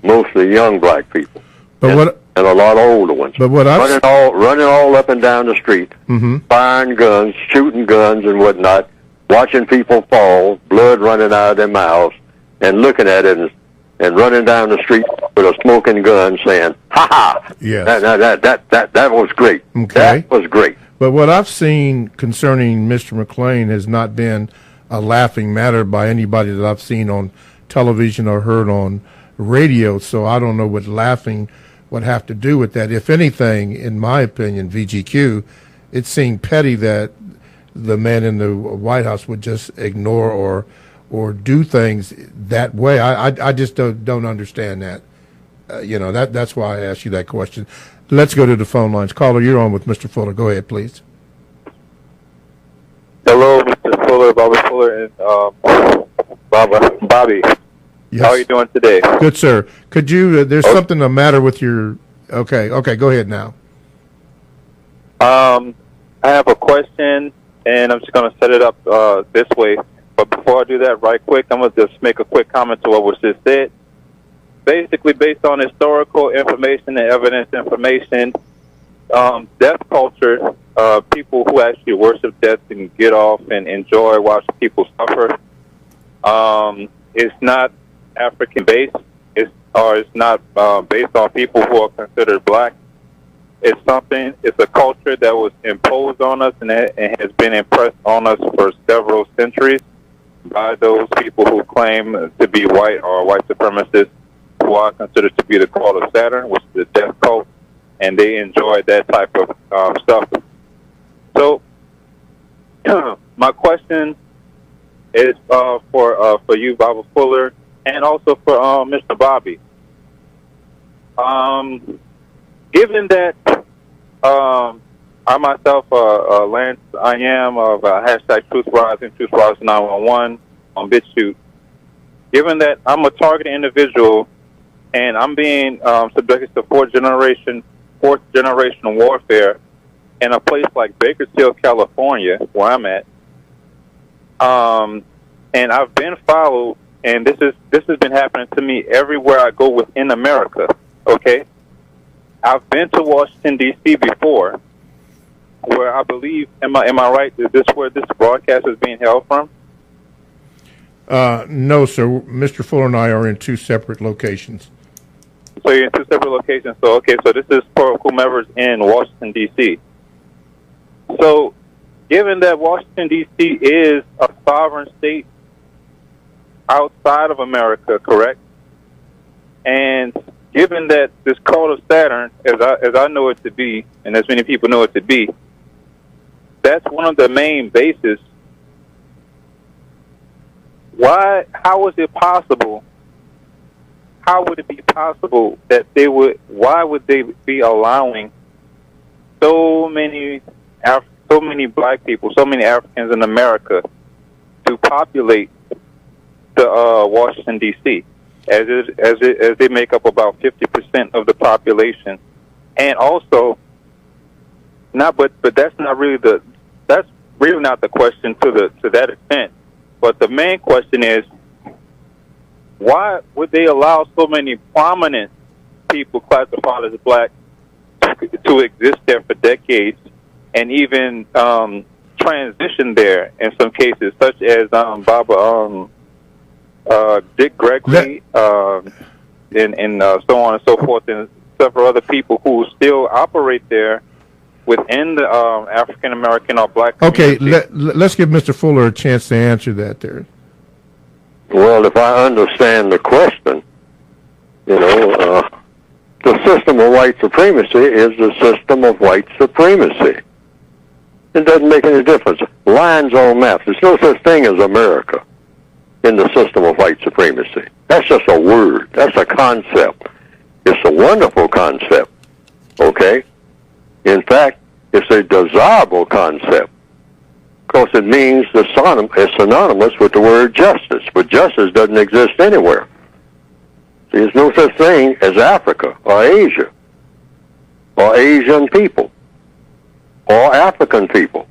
mostly young black people, and a lot of older ones, running all up and down the street, mm-hmm. firing guns, shooting guns and whatnot, watching people fall, blood running out of their mouths, and looking at it and running down the street with a smoking gun saying, "Ha ha! Yes. That was great. Okay. That was great." But what I've seen concerning Mr. McLean has not been a laughing matter by anybody that I've seen on television or heard on radio. So I don't know what laughing would have to do with that. If anything, in my opinion, VGQ, it seemed petty that the man in the White House would just ignore or do things that way. I just don't understand that. That's why I asked you that question. Let's go to the phone lines. Caller, you're on with Mr. Fuller. Go ahead, please. Hello, Mr. Fuller, Bobby Fuller, and Bobby. Yes. How are you doing today? Good, sir. Could you? There's something the matter with your. Okay. Go ahead now. I have a question, and I'm just going to set it up this way. But before I do that, right quick, I'm going to just make a quick comment to what was just said. Basically, based on historical information and evidence information, death culture, people who actually worship death and get off and enjoy watching people suffer, it's not African-based. It's not based on people who are considered black. It's a culture that was imposed on us and has been impressed on us for several centuries by those people who claim to be white or white supremacists, who are considered to be the cult of Saturn, which is the death cult, and they enjoy that type of stuff. So, my question is for you, Bobby Fuller, and also for Mr. Bobby. Given that I myself, Lance, I am of hashtag Truth Rising 911 on BitChute. Given that I'm a targeted individual and I'm being subjected to fourth generation warfare in a place like Bakersfield, California, where I'm at, and I've been followed, and this has been happening to me everywhere I go within America. Okay, I've been to Washington D.C. before, where I believe, am I right? Is this where this broadcast is being held from? No, sir. Mr. Fuller and I are in two separate locations. So you're in two separate locations. So this is for whomever's in Washington D.C. So, given that Washington D.C. is a sovereign state outside of America, correct? And given that this cult of Saturn, as I know it to be, and as many people know it to be, that's one of the main bases. How is it possible? How would it be possible that why would they be allowing so many black people, so many Africans in America to populate the Washington D.C. as they make up about 50% of the population, and also but that's really not the question to that extent. But the main question is, why would they allow so many prominent people classified as black to exist there for decades, and even transition there in some cases, such as Dick Gregory, and so on and so forth, and several other people who still operate there within the African American or black community. Okay, let's give Mr. Fuller a chance to answer that there. Well, if I understand the question, the system of white supremacy is the system of white supremacy. It doesn't make any difference. Lines on maps. There's no such thing as America in the system of white supremacy. That's just a word. That's a concept. It's a wonderful concept. Okay? In fact, it's a desirable concept because it means it's synonymous with the word justice, but justice doesn't exist anywhere. See, there's no such thing as Africa or Asia or Asian people or African people,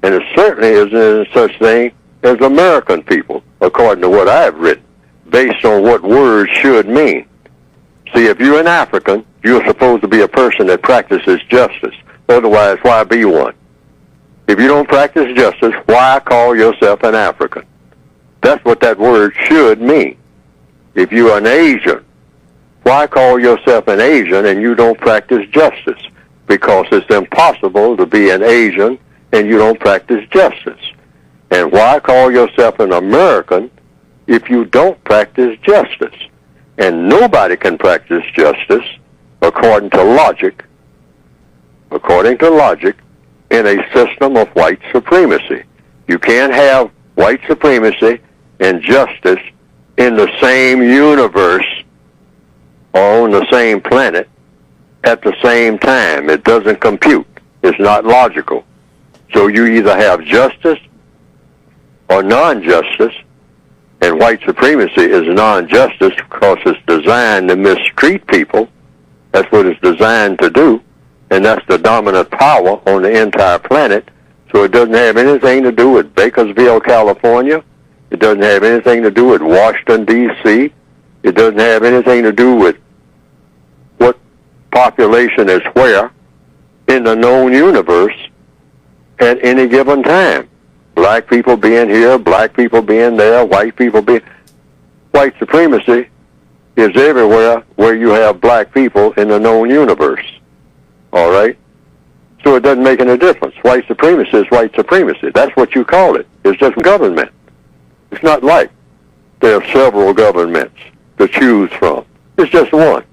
and it certainly isn't such thing as American people, according to what I've written, based on what words should mean. See, if you're an African, you're supposed to be a person that practices justice. Otherwise, why be one? If you don't practice justice, why call yourself an African? That's what that word should mean. If you're an Asian, why call yourself an Asian and you don't practice justice? Because it's impossible to be an Asian and you don't practice justice. And why call yourself an American if you don't practice justice? And nobody can practice justice according to logic, in a system of white supremacy. You can't have white supremacy and justice in the same universe or on the same planet at the same time. It doesn't compute. It's not logical. So you either have justice or non-justice, and white supremacy is non-justice because it's designed to mistreat people. That's what it's designed to do, and that's the dominant power on the entire planet. So it doesn't have anything to do with Bakersville, California. It doesn't have anything to do with Washington, D.C. It doesn't have anything to do with what population is where in the known universe at any given time. Black people being here, black people being there, white people being... White supremacy is everywhere where you have black people in the known universe. All right? So it doesn't make any difference. White supremacy is white supremacy. That's what you call it. It's just government. It's not like there are several governments to choose from. It's just one.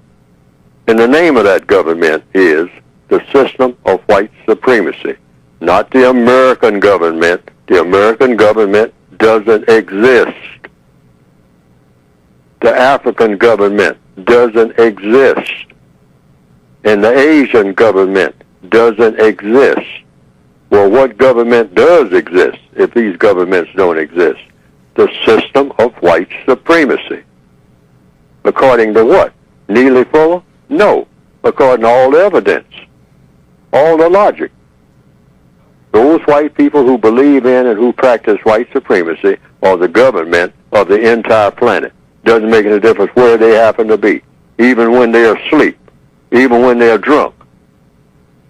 And the name of that government is the system of white supremacy, not the American government. The American government doesn't exist. The African government doesn't exist. And the Asian government doesn't exist. Well, what government does exist if these governments don't exist? The system of white supremacy. According to what? Neely Fuller? No. According to all the evidence, all the logic. Those white people who believe in and who practice white supremacy are the government of the entire planet. Doesn't make any difference where they happen to be. Even when they're asleep, even when they're drunk,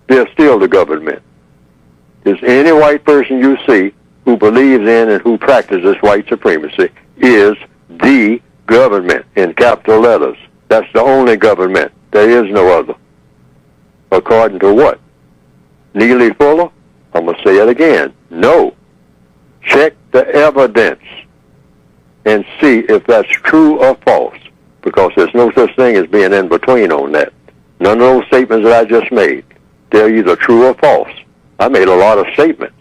they're still the government. Is any white person you see who believes in and who practices white supremacy is the government in capital letters. That's the only government. There is no other. According to what? Neely Fuller? I'm going to say it again. No. Check the evidence and see if that's true or false. because there's no such thing as being in between on that. None of those statements that I just made, they're either true or false. I made a lot of statements.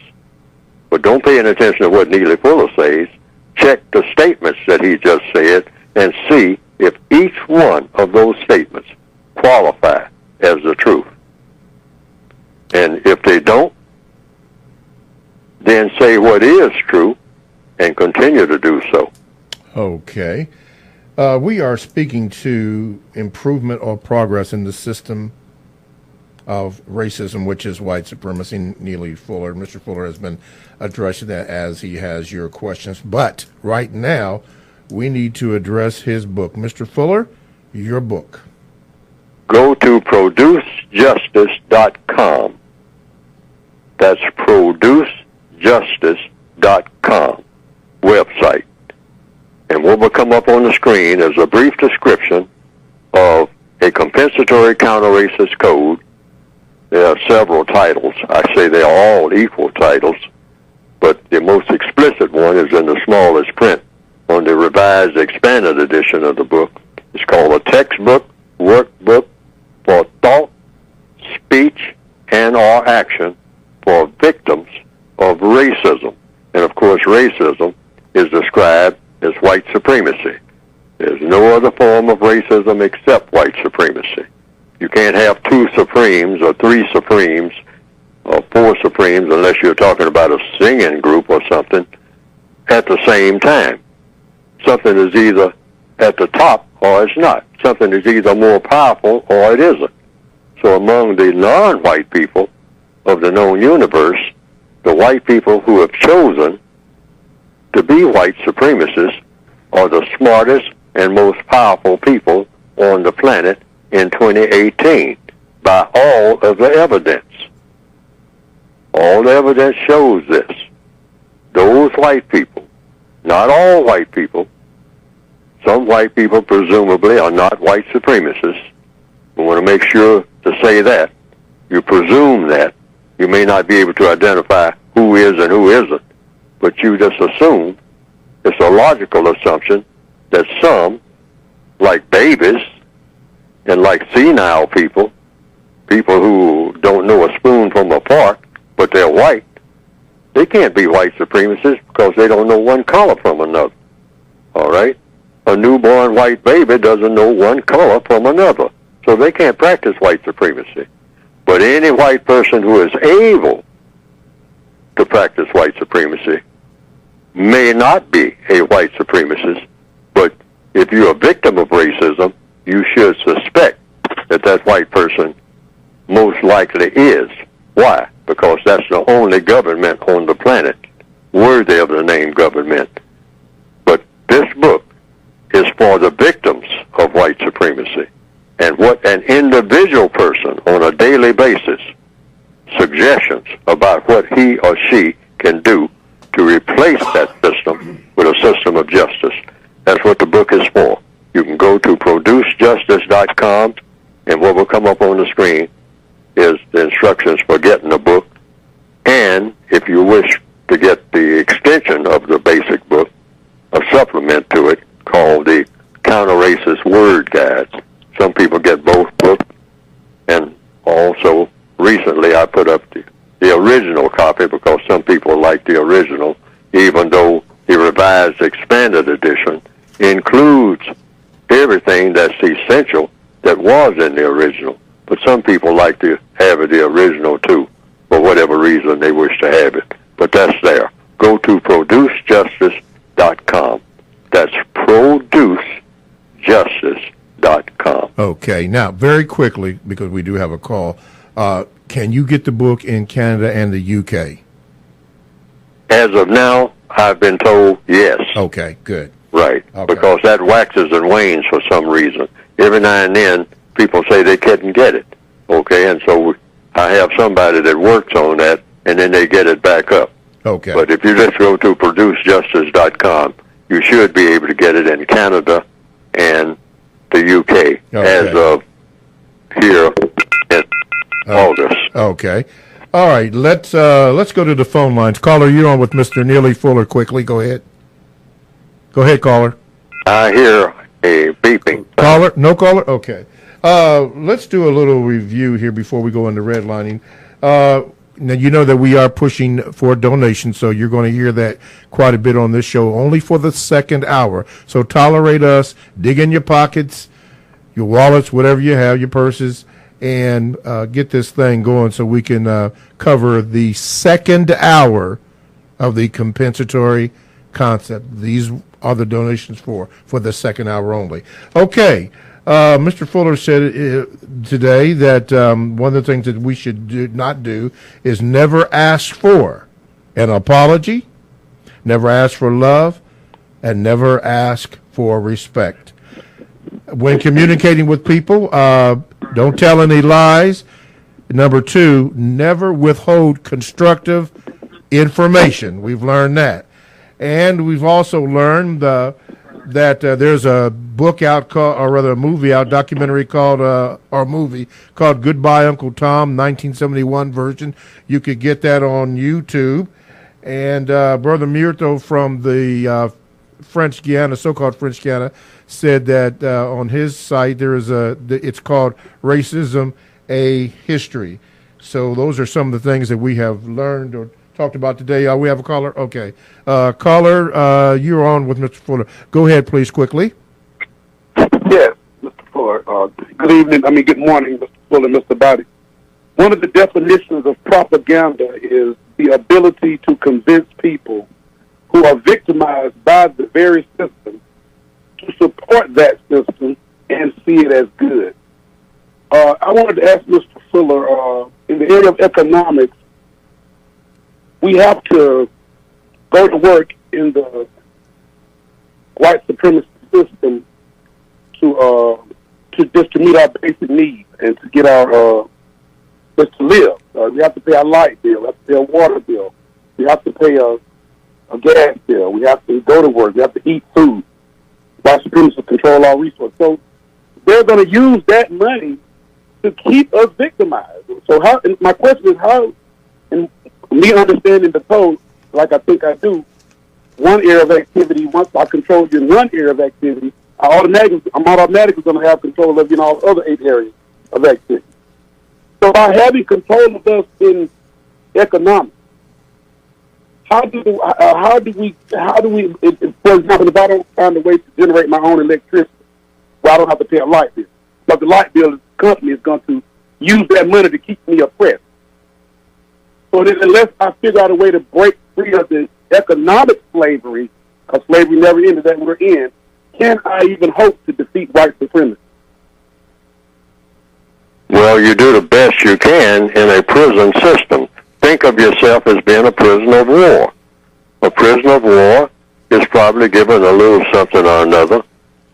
But don't pay any attention to what Neely Fuller says. Check the statements that he just said and see if each one of those statements qualify as the truth. And if they don't, then say what is true and continue to do so. Okay. We are speaking to improvement or progress in the system of racism, which is white supremacy. Neely Fuller. Mr. Fuller has been addressing that as he has your questions. But right now, we need to address his book. Mr. Fuller, your book. Go to producejustice.com. That's producejustice.com website. And what will come up on the screen is a brief description of a compensatory counter-racist code. There are several titles. I say they are all equal titles, but the most explicit one is in the smallest print on the revised expanded edition of the book. It's called a textbook workbook for thought, speech, and or action for victims of racism. And of course, racism is described as white supremacy. There's no other form of racism except white supremacy. You can't have two supremes or three supremes or four supremes unless you're talking about a singing group or something at the same time. Something is either at the top or it's not. Something is either more powerful or it isn't. So among the non-white people of the known universe, the white people who have chosen to be white supremacists are the smartest and most powerful people on the planet in 2018 by all of the evidence. All the evidence shows this. Those white people, not all white people, some white people presumably are not white supremacists. We want to make sure to say that. You presume that. You may not be able to identify who is and who isn't, but you just assume, it's a logical assumption, that some, like babies, and like senile people, people who don't know a spoon from a fork, but they're white, they can't be white supremacists because they don't know one color from another. All right? A newborn white baby doesn't know one color from another, so they can't practice white supremacy. But any white person who is able to practice white supremacy may not be a white supremacist, but if you're a victim of racism, you should suspect that that white person most likely is. Why? Because that's the only government on the planet worthy of the name government. But this book is for the victims of white supremacy. And what an individual person on a daily basis, suggestions about what he or she can do to replace that system with a system of justice. That's what the book is for. You can go to producejustice.com, and what will come up on the screen is the instructions for getting the book. And if you wish to get the extension of the basic book, a supplement to it called the Counter-Racist Word Guides. Some people get both books, and also recently I put up the original copy because some people like the original, even though the revised expanded edition includes everything that's essential that was in the original. But some people like to have the original too, for whatever reason they wish to have it. But that's there. Go to producejustice.com. That's producejustice.com. Okay. Now, very quickly, because we do have a call, can you get the book in Canada and the UK? As of now, I've been told yes. Okay, good. Right, okay. Because that waxes and wanes for some reason. Every now and then, people say they couldn't get it. Okay, and so I have somebody that works on that, and then they get it back up. Okay. But if you just go to producejustice.com, you should be able to get it in Canada and the UK as of here in August. Okay. All right, let's go to the phone lines. Caller, you're on with Mr. Neely Fuller quickly. Go ahead. Go ahead, caller. I hear a beeping. Caller? No caller? Okay. Let's do a little review here before we go into redlining. Now, you know that we are pushing for donations, so you're going to hear that quite a bit on this show, only for the second hour. So tolerate us, dig in your pockets, your wallets, whatever you have, your purses, and get this thing going so we can cover the second hour of the compensatory concept. These are the donations for the second hour only. Okay. Mr. Fuller said today that one of the things that we should not do is never ask for an apology, never ask for love, and never ask for respect. When communicating with people, don't tell any lies. Number two, never withhold constructive information. We've learned that. And we've also learned that there's a book out or rather a movie out, documentary called, or movie called Goodbye Uncle Tom, 1971 version. You could get that on YouTube. And Brother Murto from the French Guiana, so-called French Guiana, said that on his site there is it's called Racism, a History. So those are some of the things that we have learned or talked about today. We have a caller? Okay. Caller, you're on with Mr. Fuller. Go ahead, please, quickly. Yes, Mr. Fuller. Good evening. Good morning, Mr. Fuller, Mr. Body. One of the definitions of propaganda is the ability to convince people who are victimized by the very system to support that system and see it as good. I wanted to ask Mr. Fuller, in the area of economics, we have to go to work in the white supremacist system to just to meet our basic needs and to get our just to live. We have to pay our light bill, we have to pay a water bill, we have to pay a gas bill, we have to go to work, we have to eat food. White supremacists control our resources. So they're going to use that money to keep us victimized. So how? And my question is how? And me understanding the code, like I think I do, one area of activity, once I control you in one area of activity, I'm automatically going to have control of you in all other 8 areas of activity. So by having control of us in economics, how do we, for example, if I don't find a way to generate my own electricity, well, I don't have to pay a light bill, but the light bill company is going to use that money to keep me oppressed. So that unless I figure out a way to break free of the economic slavery, because slavery never ended, that we're in, can I even hope to defeat white supremacy? Well, you do the best you can in a prison system. Think of yourself as being a prisoner of war. A prisoner of war is probably given a little something or another.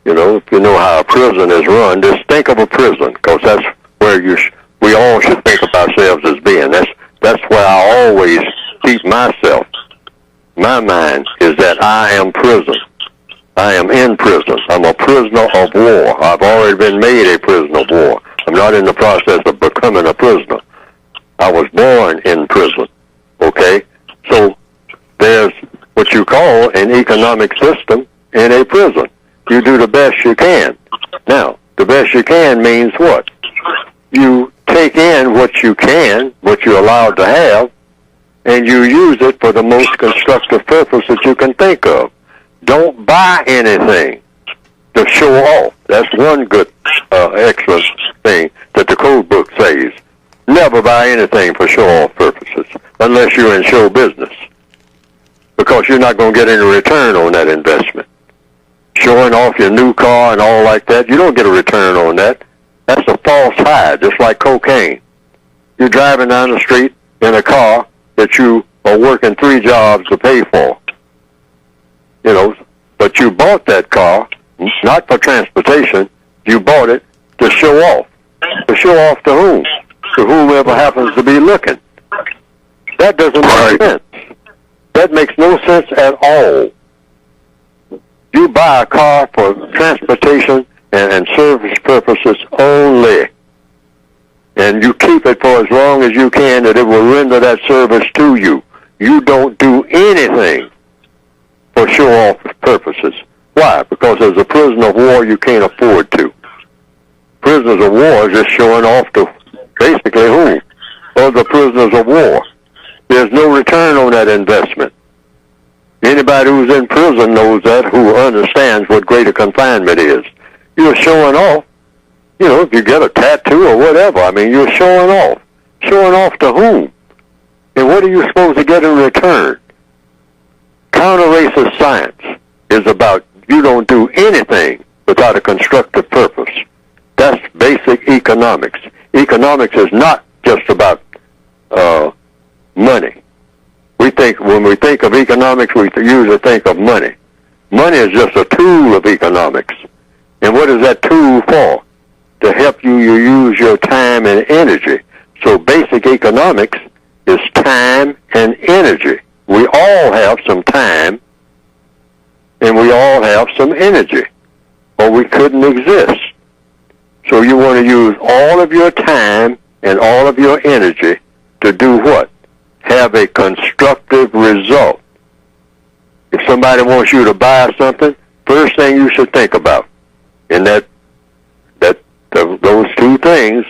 You know, if you know how a prison is run, just think of a prison, because that's where we all should think of ourselves as being. That's where I always keep myself. My mind is that I am prison. I am in prison. I'm a prisoner of war. I've already been made a prisoner of war. I'm not in the process of becoming a prisoner. I was born in prison, okay? So there's what you call an economic system in a prison. You do the best you can. Now, the best you can means what? You take in what you can, what you're allowed to have, and you use it for the most constructive purpose that you can think of. Don't buy anything to show off. That's one good extra thing that the code book says. Never buy anything for show-off purposes unless you're in show business, because you're not going to get any return on that investment. Showing off your new car and all like that, you don't get a return on that. That's a false high, just like cocaine. You're driving down the street in a car that you are working 3 jobs to pay for. You know, but you bought that car not for transportation. You bought it to show off. To show off to whom? To whomever happens to be looking. That doesn't make sense. That makes no sense at all. You buy a car for transportation and service purposes only. And you keep it for as long as you can that it will render that service to you. You don't do anything for show-off purposes. Why? Because as a prisoner of war, you can't afford to. Prisoners of war is just showing off to basically who? Other prisoners of war. There's no return on that investment. Anybody who's in prison knows that, who understands what greater confinement is. You're showing off. You know, if you get a tattoo or whatever, I mean, you're showing off. Showing off to whom? And what are you supposed to get in return? Counter-racist science is about you don't do anything without a constructive purpose. That's basic economics. Economics is not just about money. When we think of economics, we usually think of money. Money is just a tool of economics. And what is that tool for? To help you use your time and energy. So basic economics is time and energy. We all have some time and we all have some energy, or we couldn't exist. So you want to use all of your time and all of your energy to do what? Have a constructive result. If somebody wants you to buy something, first thing you should think about, and those two things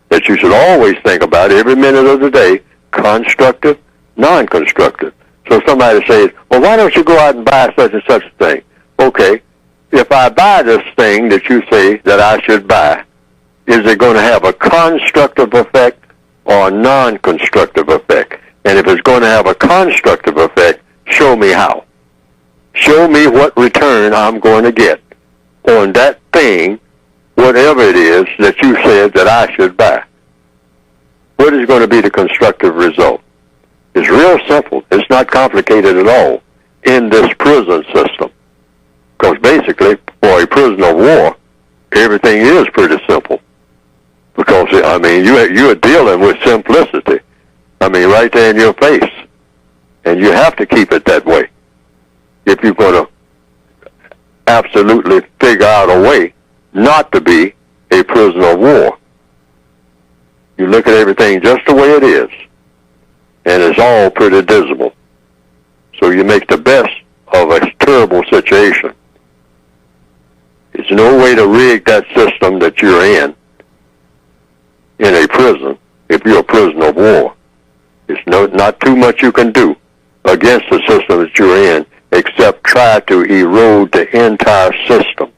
that you should always think about every minute of the day, constructive, non-constructive. So somebody says, well, why don't you go out and buy such and such a thing? Okay, if I buy this thing that you say that I should buy, is it going to have a constructive effect or a non-constructive effect? And if it's going to have a constructive effect, show me how. Show me what return I'm going to get on that thing, whatever it is that you said that I should buy. What is going to be the constructive result? It's real simple. It's not complicated at all in this prison system. Because basically, for a prisoner of war, everything is pretty simple. Because, I mean, you're dealing with simplicity. I mean, right there in your face. And you have to keep it that way if you're going to absolutely figure out a way not to be a prisoner of war. You look at everything just the way it is, and it's all pretty dismal. So you make the best of a terrible situation. There's no way to rig that system that you're in a prison if you're a prisoner of war. There's not too much you can do against the system that you're in except try to erode the entire system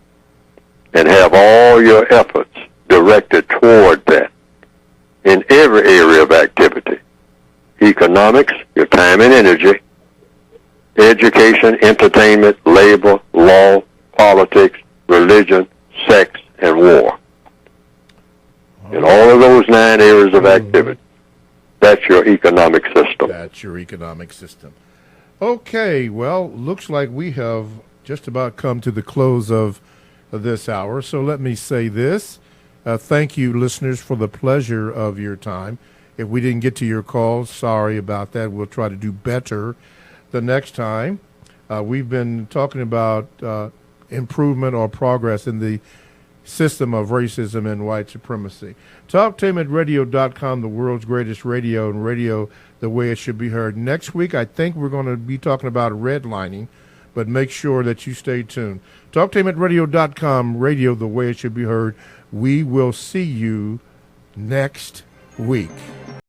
and have all your efforts directed toward that in every area of activity. Economics, your time and energy, education, entertainment, labor, law, politics, religion, sex, and war. In all of those 9 areas of activity, that's your economic system. That's your economic system. Okay, well, looks like we have just about come to the close of this hour. So let me say this. Thank you, listeners, for the pleasure of your time. If we didn't get to your calls, sorry about that. We'll try to do better the next time. We've been talking about improvement or progress in the system of racism and white supremacy. TalkTameRadio.com, the world's greatest radio, and radio the way it should be heard. Next week, I think we're going to be talking about redlining, but make sure that you stay tuned. TalkTameRadio.com, radio the way it should be heard. We will see you next week.